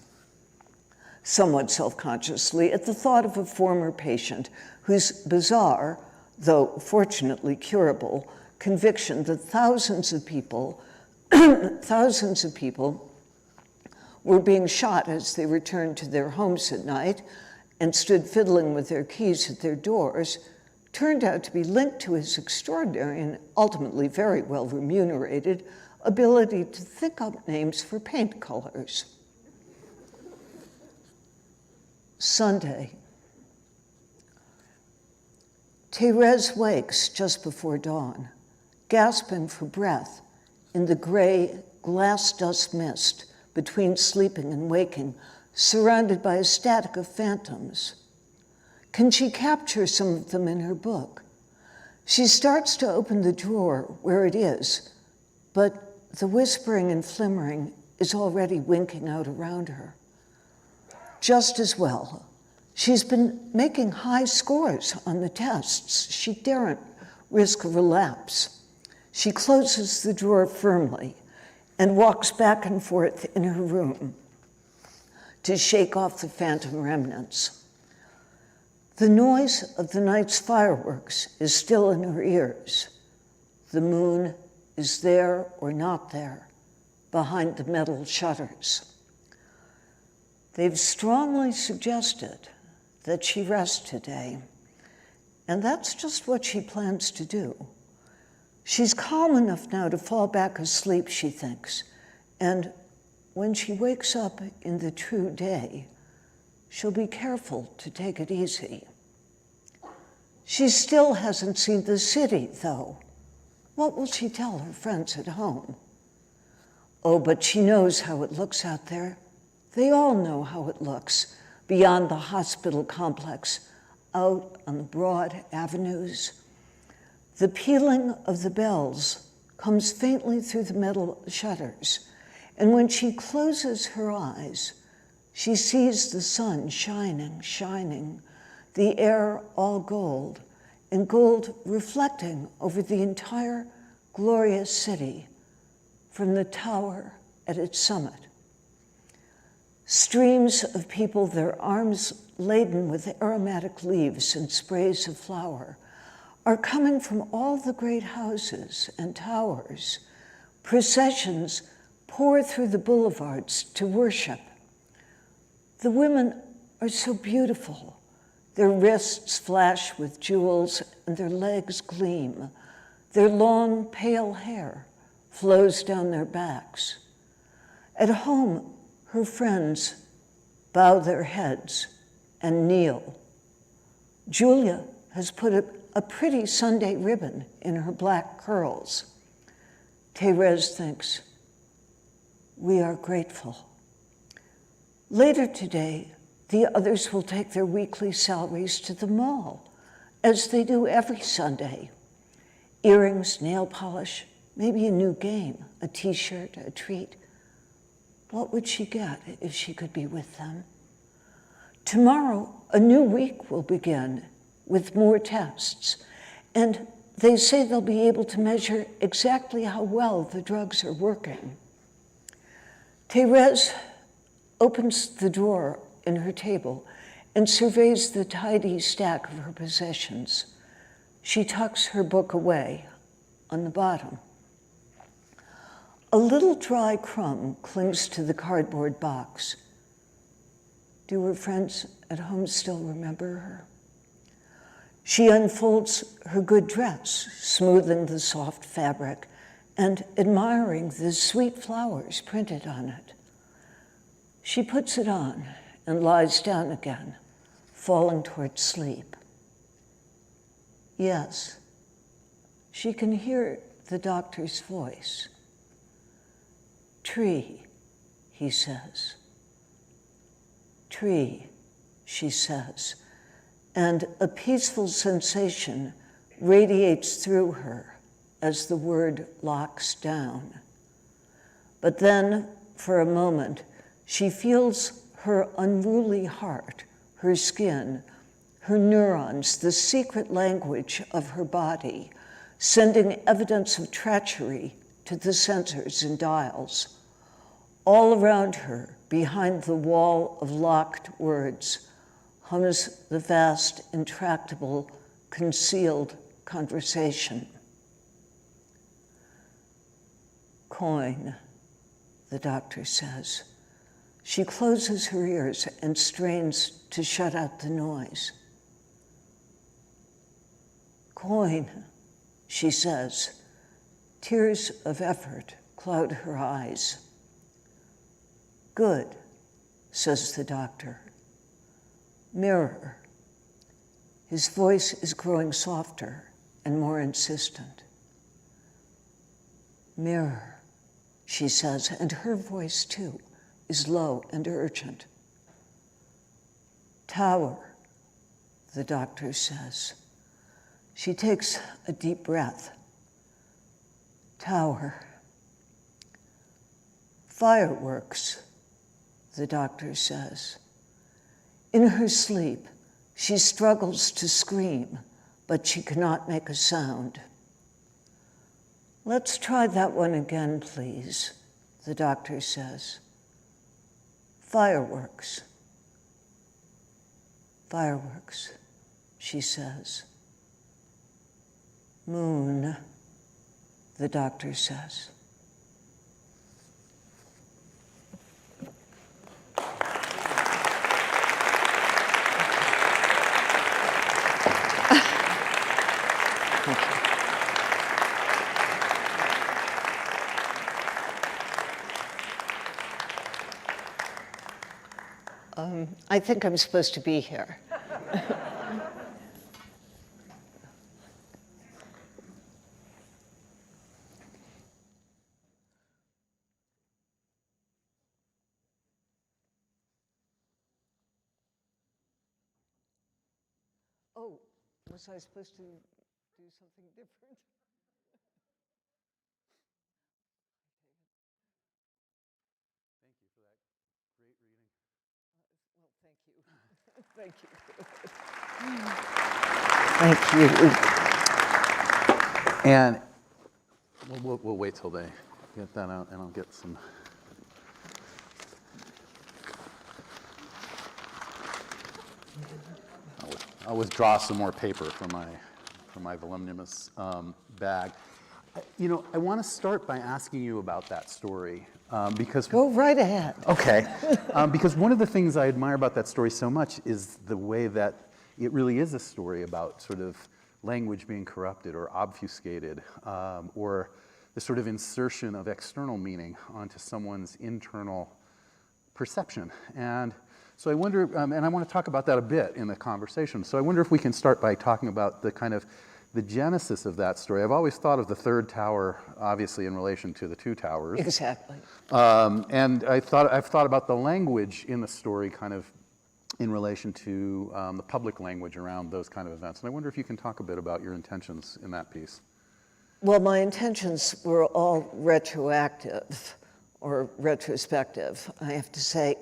somewhat self-consciously, at the thought of a former patient whose bizarre, though fortunately curable, conviction that thousands of people were being shot as they returned to their homes at night and stood fiddling with their keys at their doors turned out to be linked to his extraordinary and ultimately very well remunerated ability to think up names for paint colors. Sunday. Thérèse wakes just before dawn, gasping for breath in the gray glass dust mist between sleeping and waking, surrounded by a static of phantoms. Can she capture some of them in her book? She starts to open the drawer where it is, but the whispering and flimmering is already winking out around her. Just as well. She's been making high scores on the tests. She daren't risk a relapse. She closes the drawer firmly and walks back and forth in her room to shake off the phantom remnants. The noise of the night's fireworks is still in her ears. The moon is there or not there, behind the metal shutters. They've strongly suggested that she rest today, and that's just what she plans to do. She's calm enough now to fall back asleep, she thinks, and when she wakes up in the true day, she'll be careful to take it easy. She still hasn't seen the city, though. What will she tell her friends at home? Oh, but she knows how it looks out there. They all know how it looks beyond the hospital complex, out on the broad avenues. The pealing of the bells comes faintly through the metal shutters, and when she closes her eyes, she sees the sun shining, the air all gold, and gold reflecting over the entire glorious city from the tower at its summit. Streams of people, their arms laden with aromatic leaves and sprays of flower, are coming from all the great houses and towers. Processions pour through the boulevards to worship. The women are so beautiful. Their wrists flash with jewels and their legs gleam. Their long, pale hair flows down their backs. At home, her friends bow their heads and kneel. Julia has put a pretty Sunday ribbon in her black curls. Thérèse thinks, we are grateful. Later today, the others will take their weekly salaries to the mall, as they do every Sunday. Earrings, nail polish, maybe a new game, a t-shirt, a treat. What would she get if she could be with them? Tomorrow, a new week will begin with more tests, and they say they'll be able to measure exactly how well the drugs are working. Thérèse opens the drawer in her table and surveys the tidy stack of her possessions. She tucks her book away on the bottom. A little dry crumb clings to the cardboard box. Do her friends at home still remember her? She unfolds her good dress, smoothing the soft fabric and admiring the sweet flowers printed on it. She puts it on and lies down again, falling toward sleep. Yes, she can hear the doctor's voice. Tree, he says. Tree, she says, and a peaceful sensation radiates through her as the word locks down. But then, for a moment, she feels her unruly heart, her skin, her neurons, the secret language of her body, sending evidence of treachery to the sensors and dials. All around her, behind the wall of locked words, hums the vast, intractable, concealed conversation. Coin, the doctor says. She closes her ears and strains to shut out the noise. Coin, she says. Tears of effort cloud her eyes. Good, says the doctor. Mirror. His voice is growing softer and more insistent. Mirror, she says, and her voice too is low and urgent. Tower, the doctor says. She takes a deep breath. Tower. Fireworks, the doctor says. In her sleep, she struggles to scream, but she cannot make a sound. Let's try that one again, please, the doctor says. Fireworks. Fireworks, she says. Moon, the doctor says. I think I'm supposed to be here. Was I supposed to do something different? Thank you for that great reading. Well, thank you. Thank you. Thank you. And we'll wait till they get that out, and I'll get some. I'll withdraw some more paper from my voluminous bag. You know, I want to start by asking you about that story because. Go right ahead. Okay, because one of the things I admire about that story so much is the way that it really is a story about sort of language being corrupted or obfuscated, or the sort of insertion of external meaning onto someone's internal perception. And so I wonder, and I want to talk about that a bit in the conversation. So I wonder if we can start by talking about the kind of the genesis of that story. I've always thought of the third tower, obviously, in relation to the two towers. Exactly. And I've thought about the language in the story kind of in relation to the public language around those kind of events. And I wonder if you can talk a bit about your intentions in that piece. Well, my intentions were all retroactive or retrospective, I have to say.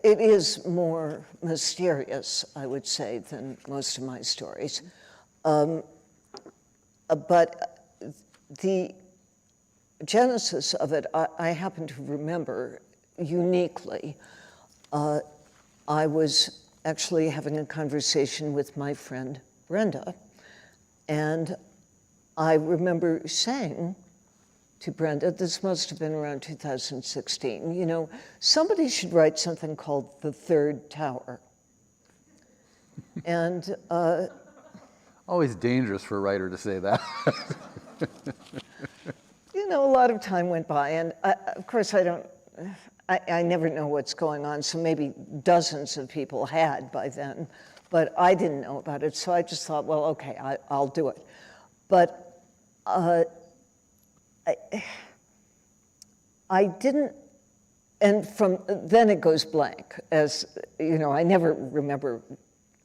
It is more mysterious, I would say, than most of my stories. But the genesis of it, I happen to remember uniquely. I was actually having a conversation with my friend Brenda, and I remember saying to Brenda, this must have been around 2016, you know, somebody should write something called The Third Tower. And always dangerous for a writer to say that. you know, a lot of time went by, and of course I never know what's going on, so maybe dozens of people had by then, but I didn't know about it, so I just thought, well, okay, I'll do it. But I didn't, and from then it goes blank, as you know, I never remember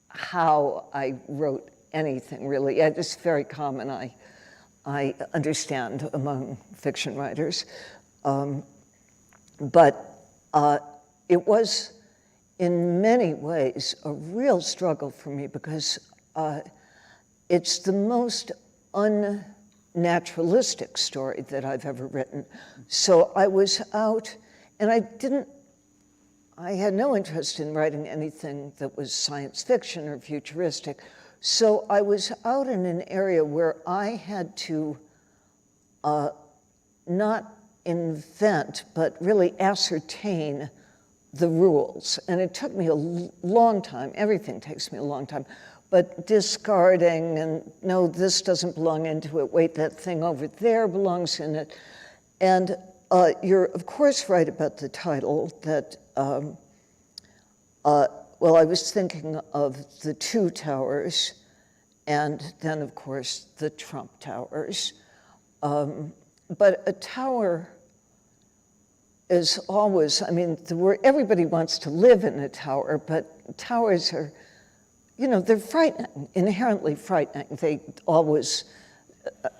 how I wrote anything really. It's very common, I understand, among fiction writers. But it was, in many ways, a real struggle for me because it's the most unnaturalistic story that I've ever written. So I was out, and I had no interest in writing anything that was science fiction or futuristic. So I was out in an area where I had to not invent, but really ascertain the rules. And it took me a long time. Everything takes me a long time. But discarding and, no, this doesn't belong into it. Wait, that thing over there belongs in it. And you're, of course, right about the title that, well, I was thinking of the two towers and then, of course, the Trump towers. But a tower is always, I mean, everybody wants to live in a tower, but towers are, you know, they're frightening, inherently frightening. They always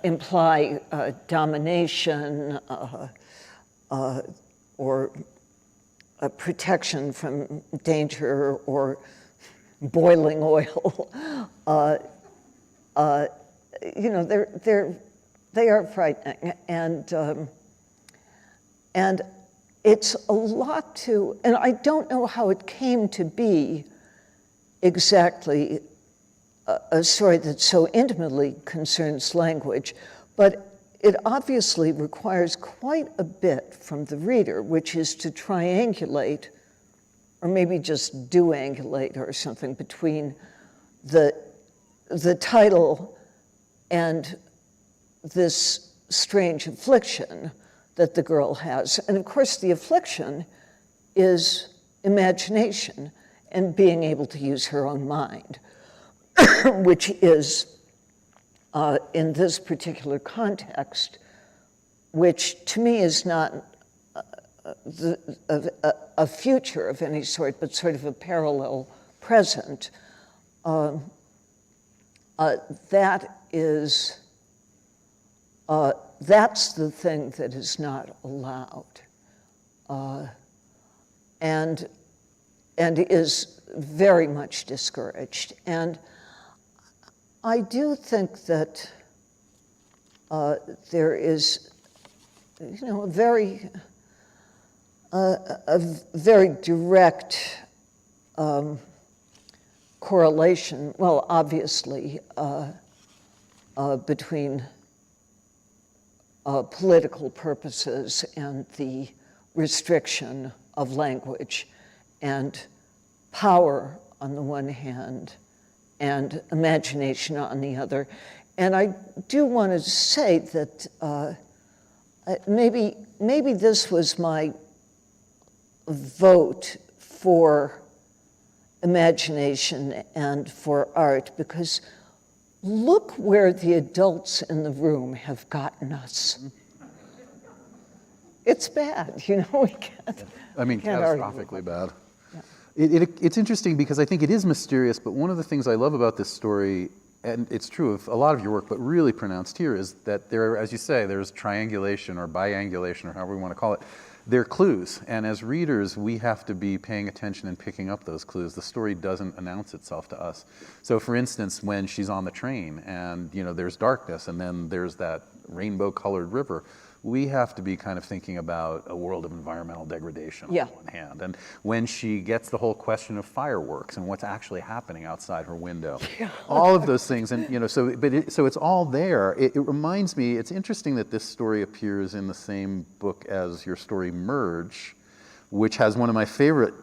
imply domination or a protection from danger or boiling oil. You know, they are frightening, and it's a lot to, and I don't know how it came to be exactly a story that so intimately concerns language, but it obviously requires quite a bit from the reader, which is to triangulate, or maybe just duangulate or something, between the title and this strange affliction that the girl has. And of course, the affliction is imagination and being able to use her own mind, which is, in this particular context, which to me is not a future of any sort, but sort of a parallel present. That's the thing that is not allowed, and is very much discouraged. And I do think that there is, a very direct correlation, well, obviously, between political purposes and the restriction of language, and power on the one hand, and imagination on the other. And I do want to say that maybe this was my vote for imagination and for art, because look where the adults in the room have gotten us. It's bad, we can't. I mean, can't catastrophically bad. It's interesting because I think it is mysterious, but one of the things I love about this story, and it's true of a lot of your work, but really pronounced here, is that there, as you say, there's triangulation or biangulation or however we want to call it. They're clues, and as readers, we have to be paying attention and picking up those clues. The story doesn't announce itself to us. So for instance, when she's on the train and there's darkness and then there's that rainbow-colored river, we have to be kind of thinking about a world of environmental degradation on the one hand. And when she gets the whole question of fireworks and what's actually happening outside her window, all of those things, and so it's all there. It reminds me, it's interesting that this story appears in the same book as your story Merge, which has one of my favorite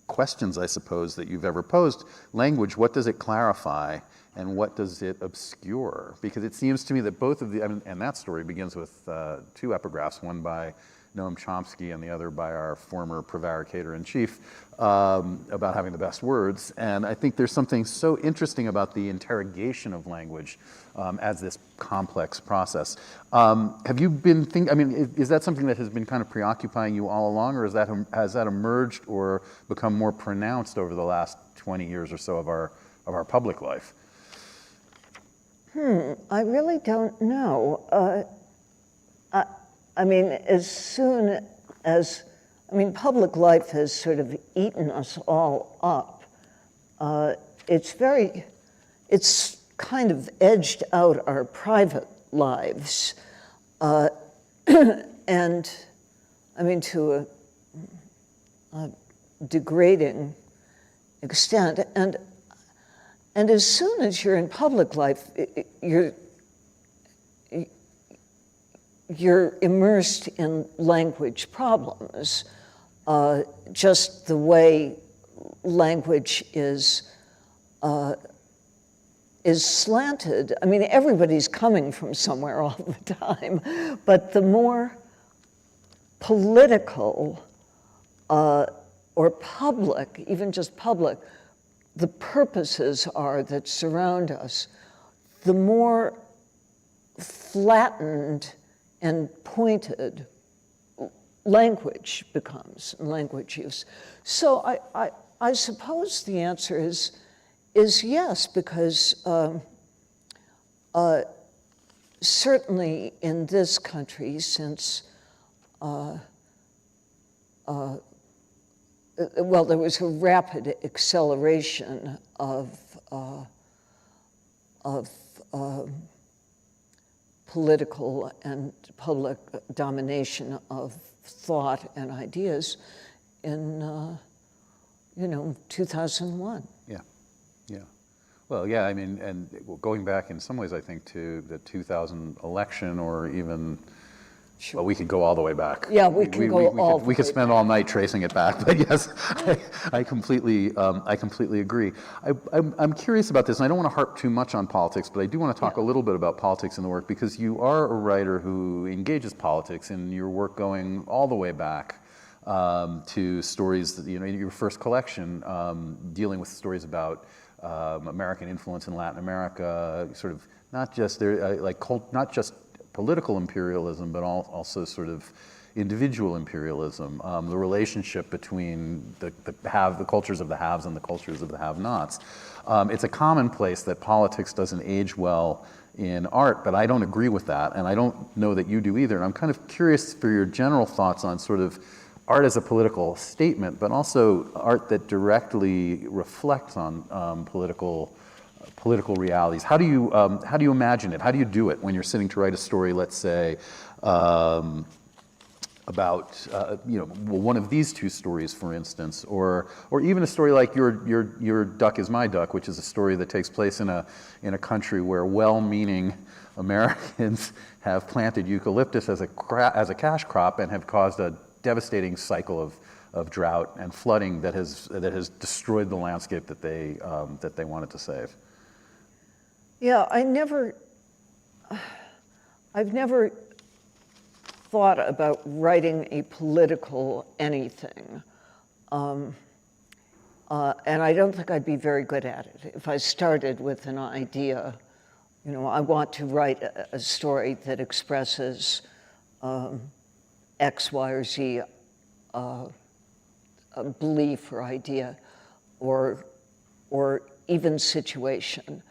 questions, I suppose, that you've ever posed. Language, what does it clarify? And what does it obscure? Because it seems to me that both of the, and that story begins with two epigraphs, one by Noam Chomsky and the other by our former prevaricator-in-chief, about having the best words. And I think there's something so interesting about the interrogation of language as this complex process. Have you been is that something that has been kind of preoccupying you all along, or has that emerged or become more pronounced over the last 20 years or so of our public life? I really don't know. As soon as, public life has sort of eaten us all up. It's kind of edged out our private lives. And, to a degrading extent. And as soon as you're in public life, you're immersed in language problems. Just the way language is slanted. Everybody's coming from somewhere all the time, but the more political or public, even just public, the purposes are that surround us, the more flattened and pointed language becomes, language use. So I suppose the answer is yes, because certainly in this country, since there was a rapid acceleration of political and public domination of thought and ideas in 2001. Yeah. Well, yeah, and going back in some ways, I think, to the 2000 election, or even, well, we could go all the way back. Yeah, we could spend all night tracing it back, but yes, I completely agree. I'm curious about this, and I don't want to harp too much on politics, but I do want to talk a little bit about politics in the work, because you are a writer who engages politics in your work going all the way back to stories that, your first collection, dealing with stories about American influence in Latin America, sort of not just not just political imperialism, but also sort of individual imperialism, the relationship between the cultures of the haves and the cultures of the have-nots. It's a commonplace that politics doesn't age well in art, but I don't agree with that, and I don't know that you do either. And I'm kind of curious for your general thoughts on sort of art as a political statement, but also art that directly reflects on political realities. How do you imagine it? How do you do it when you're sitting to write a story, let's say, about one of these two stories, for instance, or even a story like your Duck Is My Duck, which is a story that takes place in a country where well-meaning Americans have planted eucalyptus as a cash crop and have caused a devastating cycle of drought and flooding that has destroyed the landscape that they wanted to save. Yeah, I've never thought about writing a political anything. And I don't think I'd be very good at it. If I started with an idea, I want to write a story that expresses X, Y, or Z a belief or idea, or even situation.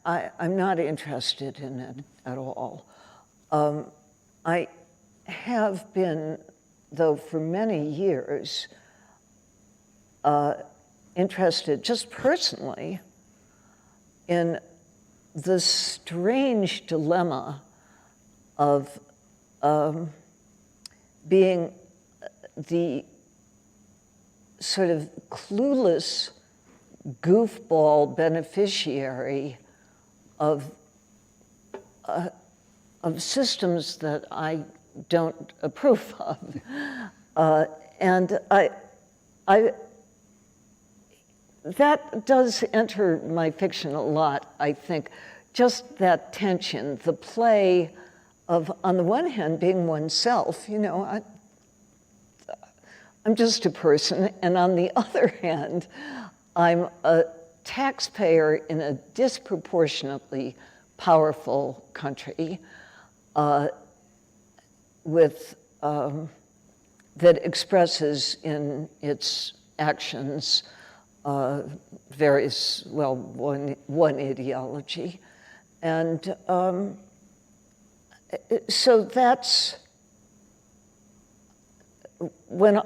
I'm not interested in it at all. I have been, though, for many years, interested just personally in the strange dilemma of being the sort of clueless goofball beneficiary of systems that I don't approve of. And that does enter my fiction a lot, I think. Just that tension, the play of, on the one hand, being oneself, I'm just a person, and on the other hand, I'm a taxpayer in a disproportionately powerful country that expresses in its actions one ideology. And so that's when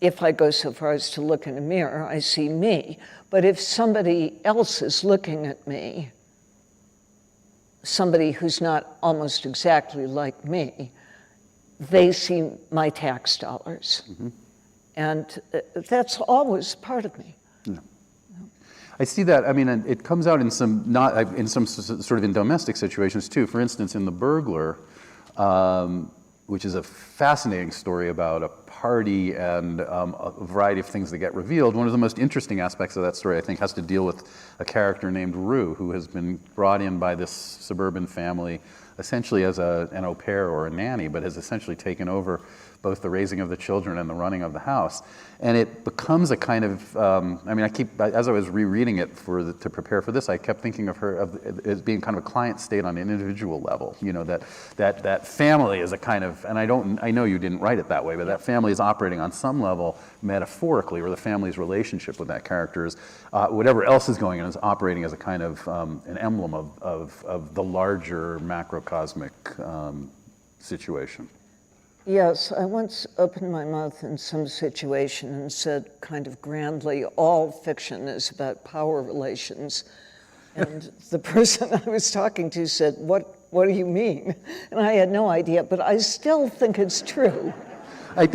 if I go so far as to look in a mirror, I see me. But if somebody else is looking at me, somebody who's not almost exactly like me, they see my tax dollars. Mm-hmm. And that's always part of me. Yeah. I see that. I mean, it comes out in some sort of in domestic situations too. For instance, in The Burglar, which is a fascinating story about a party and a variety of things that get revealed. One of the most interesting aspects of that story, I think, has to deal with a character named Rue, who has been brought in by this suburban family essentially as an au pair or a nanny, but has essentially taken over both the raising of the children and the running of the house. And it becomes a kind of, as I was rereading it to prepare for this, I kept thinking of her as being kind of a client state on an individual level. That family is a kind of, and I know you didn't write it that way, but that family is operating on some level metaphorically, or the family's relationship with that character is, whatever else is going on is operating as a kind of an emblem of the larger macrocosmic situation. Yes, I once opened my mouth in some situation and said kind of grandly, all fiction is about power relations. And the person I was talking to said, what do you mean? And I had no idea, but I still think it's true. We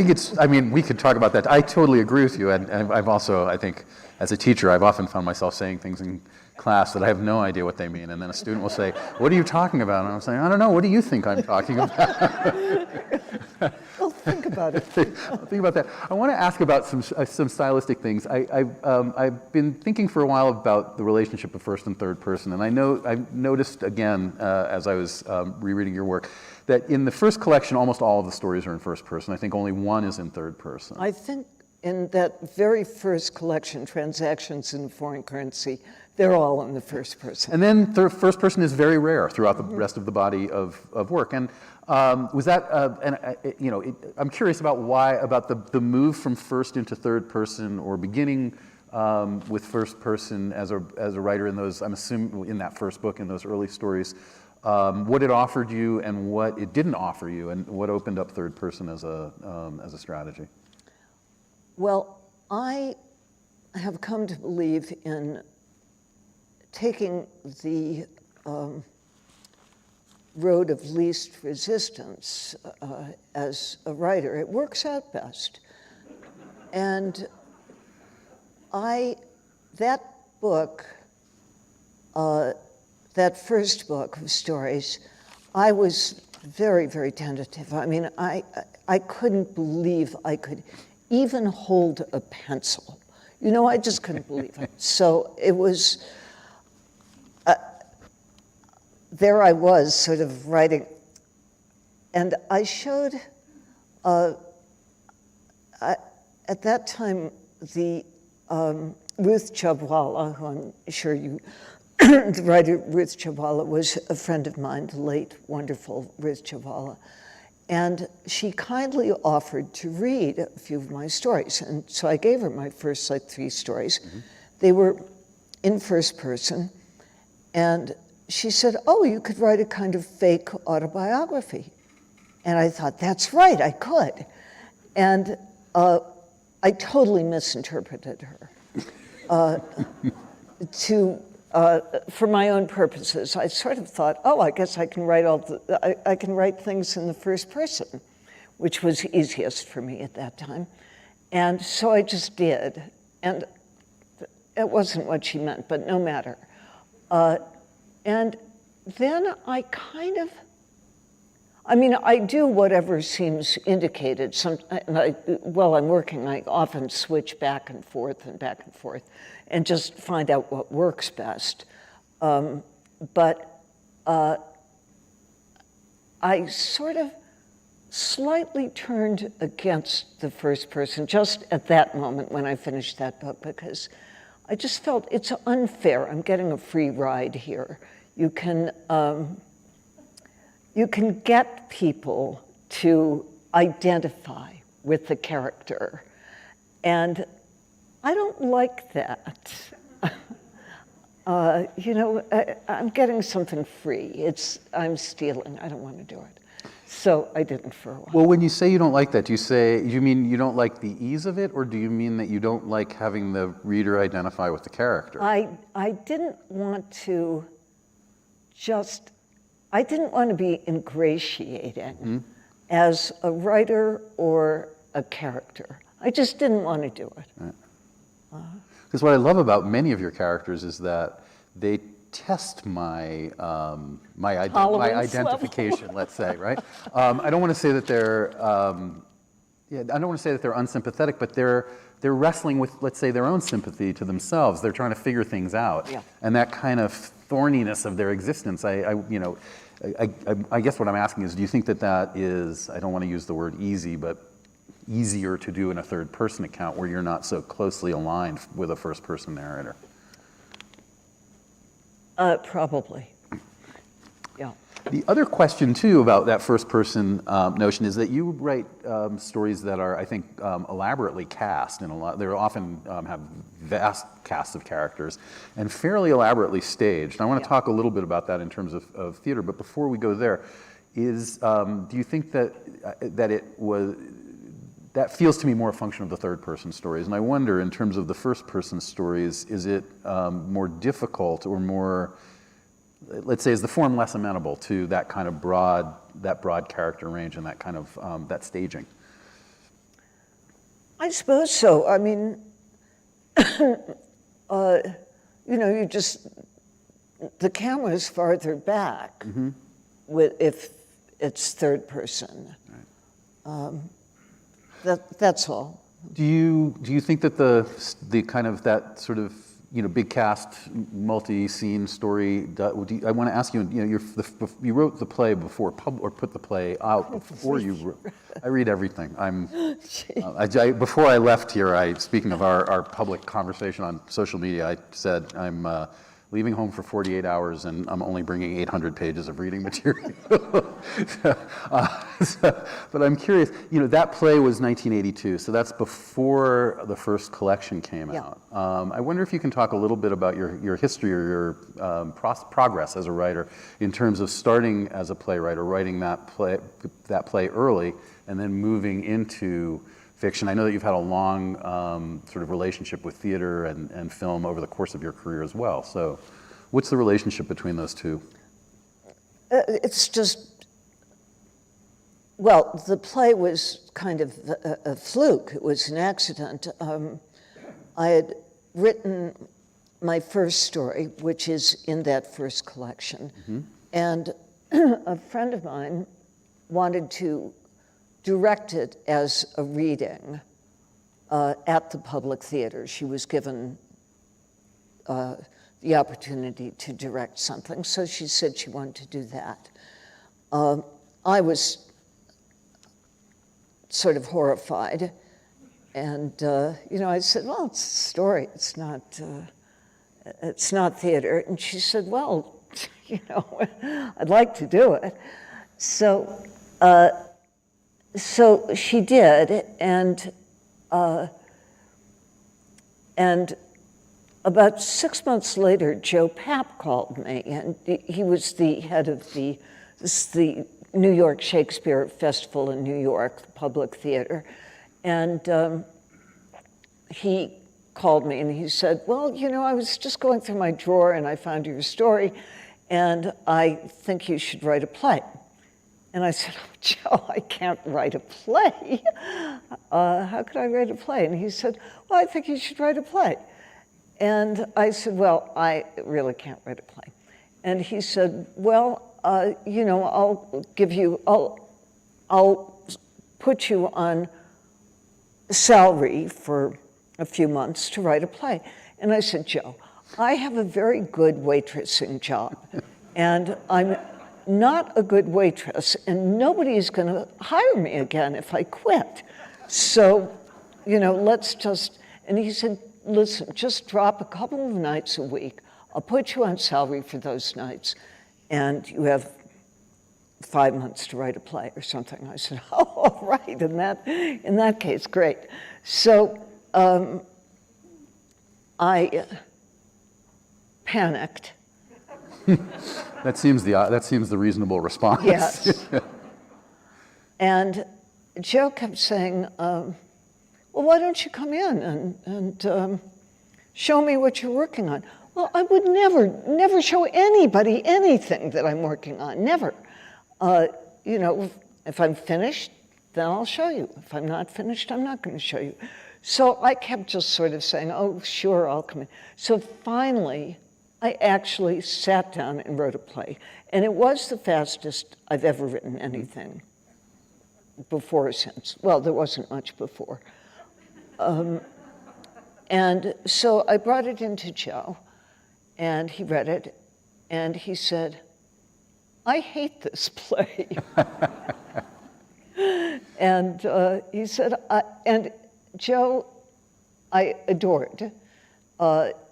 could talk about that. I totally agree with you. And I've also, I think, as a teacher, I've often found myself saying things in class that I have no idea what they mean. And then a student will say, what are you talking about? And I'm saying, I don't know, what do you think I'm talking about? Well, think about it. Think about that. I want to ask about some stylistic things. I've been thinking for a while about the relationship of first and third person. And I've noticed again, as I was rereading your work, that in the first collection, almost all of the stories are in first person. I think only one is in third person. I think in that very first collection, Transactions in Foreign Currency, they're all in the first person. And then the first person is very rare throughout the rest of the body of work. And was that, I'm curious about about the move from first into third person, or beginning with first person as a writer in those, I'm assuming in that first book, in those early stories, what it offered you and what it didn't offer you, and what opened up third person as a strategy. Well, I have come to believe in taking the road of least resistance as a writer. It works out best. And that book, that first book of stories, I was very, very tentative. I mean, I couldn't believe I could even hold a pencil. You know, I just couldn't believe it. So it was, there I was sort of writing, and I showed, at that time, the Ruth Chubwala, who I'm sure you, the writer Ruth Chubwala was a friend of mine, the late, wonderful Ruth Chubwala. And she kindly offered to read a few of my stories. And so I gave her my first, 3 stories. Mm-hmm. They were in first person. And she said, oh, you could write a kind of fake autobiography. And I thought, that's right, I could. And I totally misinterpreted her. For my own purposes, I sort of thought, oh, I guess I can write I can write things in the first person, which was easiest for me at that time. And so I just did. And it wasn't what she meant, but no matter. And then I kind of, I do whatever seems indicated. While I'm working, I often switch back and forth, and just find out what works best. But I sort of slightly turned against the first person just at that moment when I finished that book, because I just felt it's unfair. I'm getting a free ride here. You can get people to identify with the character, and I don't like that. I'm getting something free. I'm stealing. I don't want to do it. So I didn't for a while. Well, when you say you don't like that, do you mean you don't like the ease of it, or do you mean that you don't like having the reader identify with the character? I didn't want to I didn't want to be ingratiating as a writer or a character. I just didn't want to do it. Right. Because what I love about many of your characters is that they test my identification, let's say, right? I don't want to say that they're unsympathetic, but they're wrestling with, let's say, their own sympathy to themselves. They're trying to figure things out, and that kind of thorniness of their existence. I guess what I'm asking is, do you think that is? I don't want to use the word easy, but easier to do in a third-person account where you're not so closely aligned with a first-person narrator? Probably, yeah. The other question, too, about that first-person notion is that you write stories that are, I think, elaborately cast. They often have vast casts of characters and fairly elaborately staged. And I want to talk a little bit about that in terms of theater. But before we go there, do you think that that feels to me more a function of the third-person stories? And I wonder, in terms of the first-person stories, is it more difficult or more, let's say, is the form less amenable to that kind of broad character range and that kind of that staging? I suppose so. The camera's farther back if it's third person. Right. That's all. Do you think that the kind of that sort of big cast, multi-scene story. I want to ask you, you wrote the play before, or put the play out before you wrote. I read everything. Before I left here, speaking of our public conversation on social media, I said I'm leaving home for 48 hours and I'm only bringing 800 pages of reading material. But I'm curious, that play was 1982, so that's before the first collection came out. I wonder if you can talk a little bit about your history or your progress as a writer in terms of starting as a playwright or writing that play early and then moving into fiction. I know that you've had a long sort of relationship with theater and film over the course of your career as well. So what's the relationship between those two? It's just, well, the play was kind of a fluke. It was an accident. I had written my first story, which is in that first collection. Mm-hmm. And a friend of mine wanted to direct it as a reading at the Public Theater. She was given the opportunity to direct something, so she said she wanted to do that. I was sort of horrified, and I said, "Well, it's a story. It's not theater." And she said, "Well, I'd like to do it." So she did, and about 6 months later, Joe Papp called me, and he was the head of the New York Shakespeare Festival in New York, the Public Theater, and he called me and he said, "Well, I was just going through my drawer and I found your story, and I think you should write a play." And I said, "Oh, Joe, I can't write a play. How could I write a play?" And he said, "Well, I think you should write a play." And I said, "Well, I really can't write a play." And he said, "Well, I'll put you on salary for a few months to write a play." And I said, "Joe, I have a very good waitressing job, and I'm not a good waitress, and nobody is going to hire me again if I quit. So, let's just," and he said, "Listen, just drop a couple of nights a week. I'll put you on salary for those nights, and you have 5 months to write a play," or something. I said, "Oh, all right, in that case, great." So I panicked. That seems the reasonable response. Yes. And Joe kept saying, "Well, why don't you come in and show me what you're working on?" Well, I would never show anybody anything that I'm working on, never. If I'm finished, then I'll show you. If I'm not finished, I'm not going to show you. So I kept just sort of saying, "Oh, sure, I'll come in." So finally, I actually sat down and wrote a play. And it was the fastest I've ever written anything before or since. Well, there wasn't much before. And so I brought it into Joe, and he read it, and he said, "I hate this play." And he said, and Joe, I adored.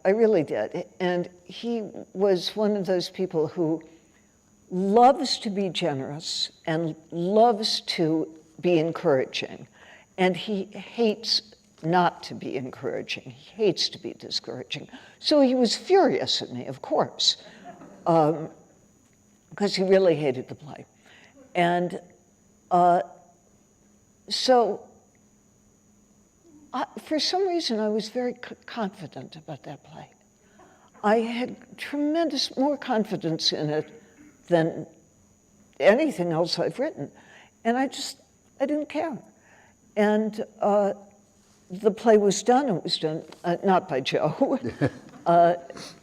I really did. And he was one of those people who loves to be generous and loves to be encouraging. And he hates not to be encouraging. He hates to be discouraging. So he was furious at me, of course, because he really hated the play. And for some reason, I was very confident about that play. I had tremendous more confidence in it than anything else I've written. And I didn't care. And the play was done. It was done, not by Joe,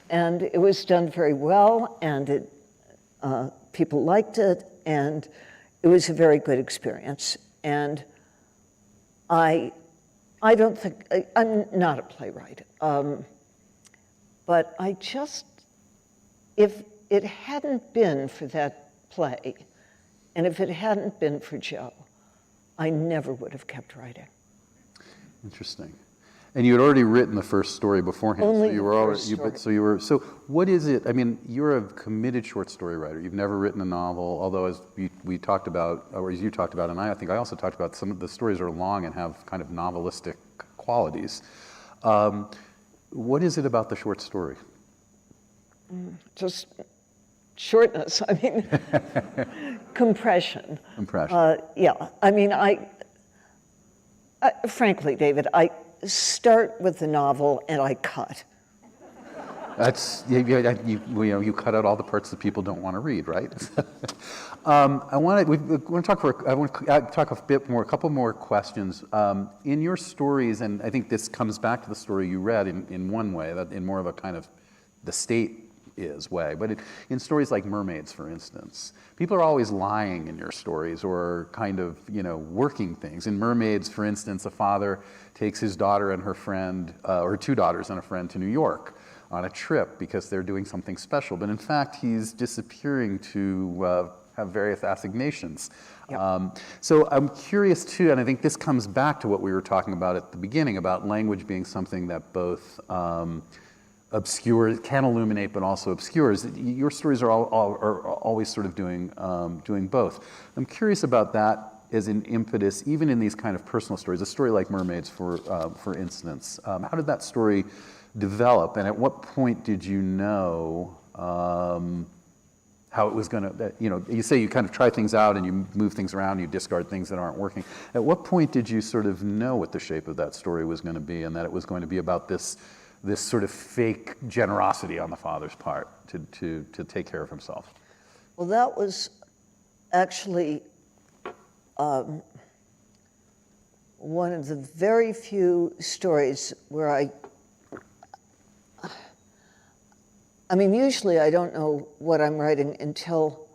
and it was done very well, and people liked it, and it was a very good experience. And I don't think, I'm not a playwright. But I just, if it hadn't been for that play, and if it hadn't been for Joe, I never would have kept writing. Interesting. And you had already written the first story beforehand. Only so you the were first story. So what is it? I mean, you're a committed short story writer. You've never written a novel, although as we talked about, or as you talked about, and I think I also talked about, some of the stories are long and have kind of novelistic qualities. What is it about the short story? Just shortness, I mean, compression. Compression. Yeah, I mean, frankly, David, I start with the novel and I cut. That's, you cut out all the parts that people don't want to read, right? I want to talk a bit more, a couple more questions. In your stories, and I think this comes back to the story you read in one way, that in more of a kind of the state is way, but in stories like Mermaids, for instance, people are always lying in your stories or kind of, working things. In Mermaids, for instance, a father takes his daughter and her friend, or two daughters and a friend to New York on a trip because they're doing something special, but in fact, he's disappearing to have various assignations. Yep. So I'm curious too, and I think this comes back to what we were talking about at the beginning, about language being something that both obscures, can illuminate, but also obscures. Your stories are always sort of doing both. I'm curious about that as an impetus, even in these kind of personal stories. A story like Mermaids, for instance. How did that story develop, and at what point did you know how it was going to? You say you kind of try things out and you move things around, you discard things that aren't working. At what point did you sort of know what the shape of that story was going to be, and that it was going to be about this sort of fake generosity on the father's part to take care of himself? Well, that was actually one of the very few stories where I mean, usually I don't know what I'm writing until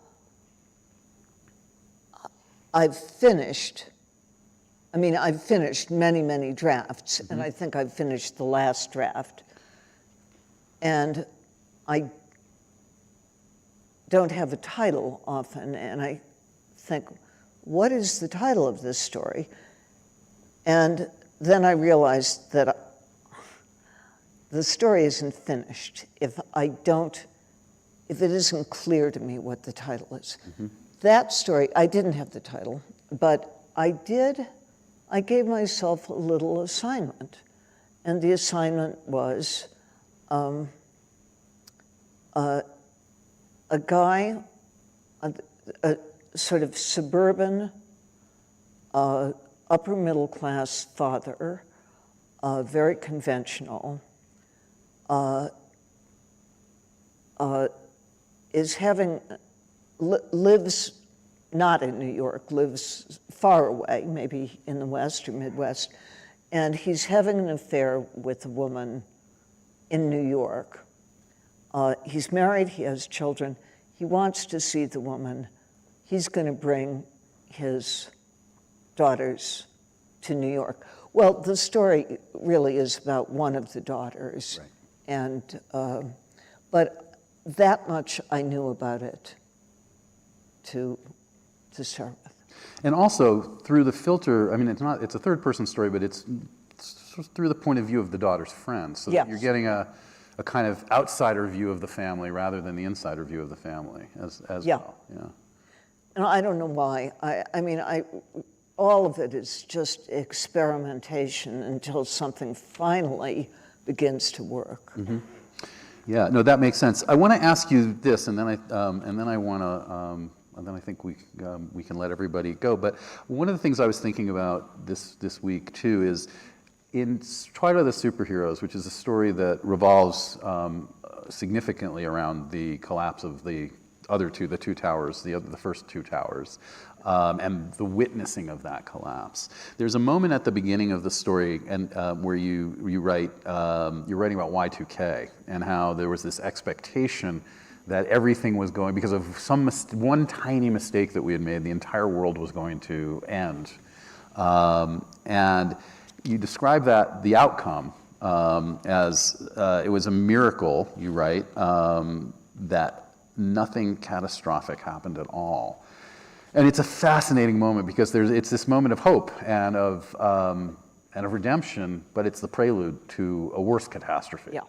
I've finished. I mean, I've finished many, many drafts, and I think I've finished the last draft. And I don't have a title often, and I think, what is the title of this story? And then I realized that the story isn't finished if it isn't clear to me what the title is. That story, I didn't have the title, but I gave myself a little assignment. And the assignment was a guy, a sort of suburban, upper middle class father, very conventional, lives not in New York, lives far away, maybe in the West or Midwest, and he's having an affair with a woman in New York. He's married, he has children, he wants to see the woman. He's going to bring his daughters to New York. Well, the story really is about one of the daughters. Right. And, but that much I knew about it to start with. And also through the filter, I mean, it's a third person story, but it's through the point of view of the daughter's friends. So yes. You're getting a kind of outsider view of the family rather than the insider view of the family as well. Yeah. And I don't know why. I mean, all of it is just experimentation until something finally begins to work. Mm-hmm. Yeah, no, that makes sense. I want to ask you this, and then I want to, and then I think we can let everybody go. But one of the things I was thinking about this week too is in Twilight of the Superheroes, which is a story that revolves significantly around the collapse of the two towers, the first two towers, and the witnessing of that collapse. There's a moment at the beginning of the story, and where you write, you're writing about Y2K and how there was this expectation that everything was going, because of one tiny mistake that we had made, the entire world was going to end. And you describe that, the outcome as it was a miracle, you write, that nothing catastrophic happened at all. And it's a fascinating moment because it's this moment of hope and of redemption, but it's the prelude to a worse catastrophe. Yeah.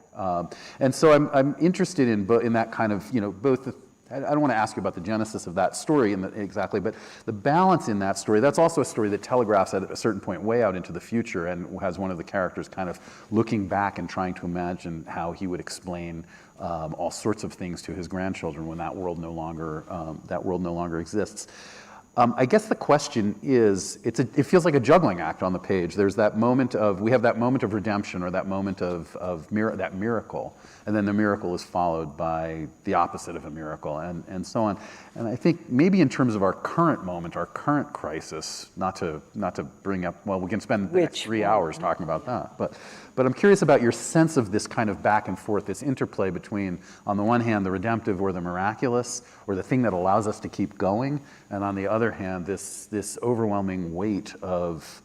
And so I'm interested in that kind of, both I don't want to ask you about the genesis of that story exactly, but the balance in that story, that's also a story that telegraphs at a certain point way out into the future and has one of the characters kind of looking back and trying to imagine how he would explain all sorts of things to his grandchildren when that world no longer exists. I guess the question is, it feels like a juggling act on the page. There's that moment we have that moment of redemption or that moment of that miracle, and then the miracle is followed by the opposite of a miracle, and so on. And I think maybe in terms of our current moment, our current crisis, not to bring up, well, we can spend the next 3 hours talking about that, but I'm curious about your sense of this kind of back and forth, this interplay between, on the one hand, the redemptive or the miraculous, or the thing that allows us to keep going, and on the other hand, this overwhelming weight of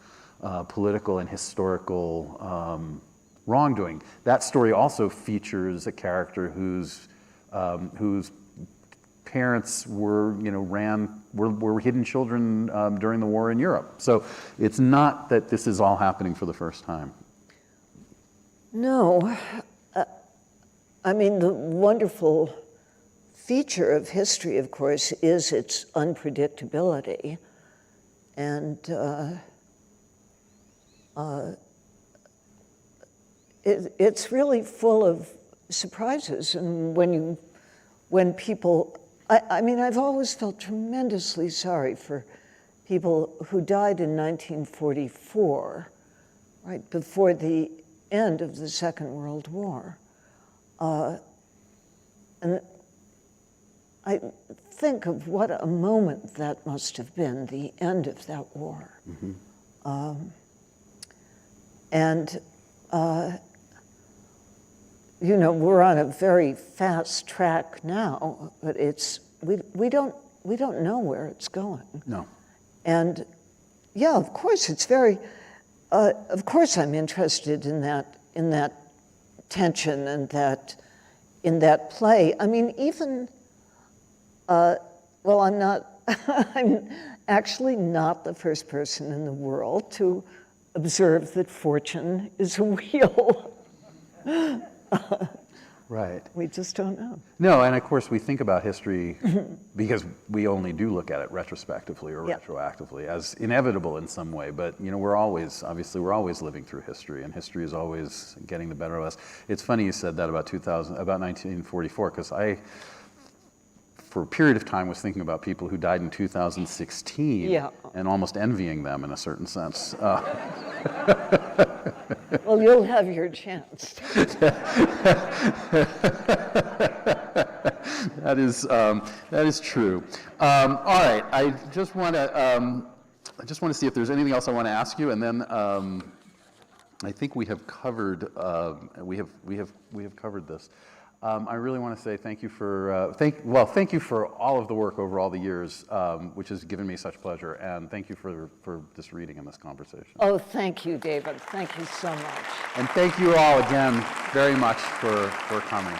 political and historical wrongdoing. That story also features a character whose parents were hidden children during the war in Europe. So it's not that this is all happening for the first time. No. I mean, the wonderful feature of history, of course, is its unpredictability. And it's really full of surprises. And when people, I mean, I've always felt tremendously sorry for people who died in 1944, right, before the end of the Second World War. And I think of what a moment that must have been, the end of that war. Mm-hmm. We're on a very fast track now, but we don't know where it's going. No. And yeah, of course, it's very. Of course, I'm interested in that tension and in that play. I mean, even. Well, I'm not. I'm actually not the first person in the world to observe that fortune is a wheel. Right. We just don't know. No, and of course we think about history because we only do look at it retrospectively or retroactively as inevitable in some way. But we're always living through history, and history is always getting the better of us. It's funny you said that about 1944, because I, for a period of time, was thinking about people who died in 2016 and almost envying them in a certain sense. Well, you'll have your chance. That is true. All right, I just want to see if there's anything else I want to ask you, and then I think we have covered covered this. I really want to say thank you for thank you for all of the work over all the years, which has given me such pleasure, and thank you for this reading and this conversation. Oh, thank you, David. Thank you so much. And thank you all again very much for coming.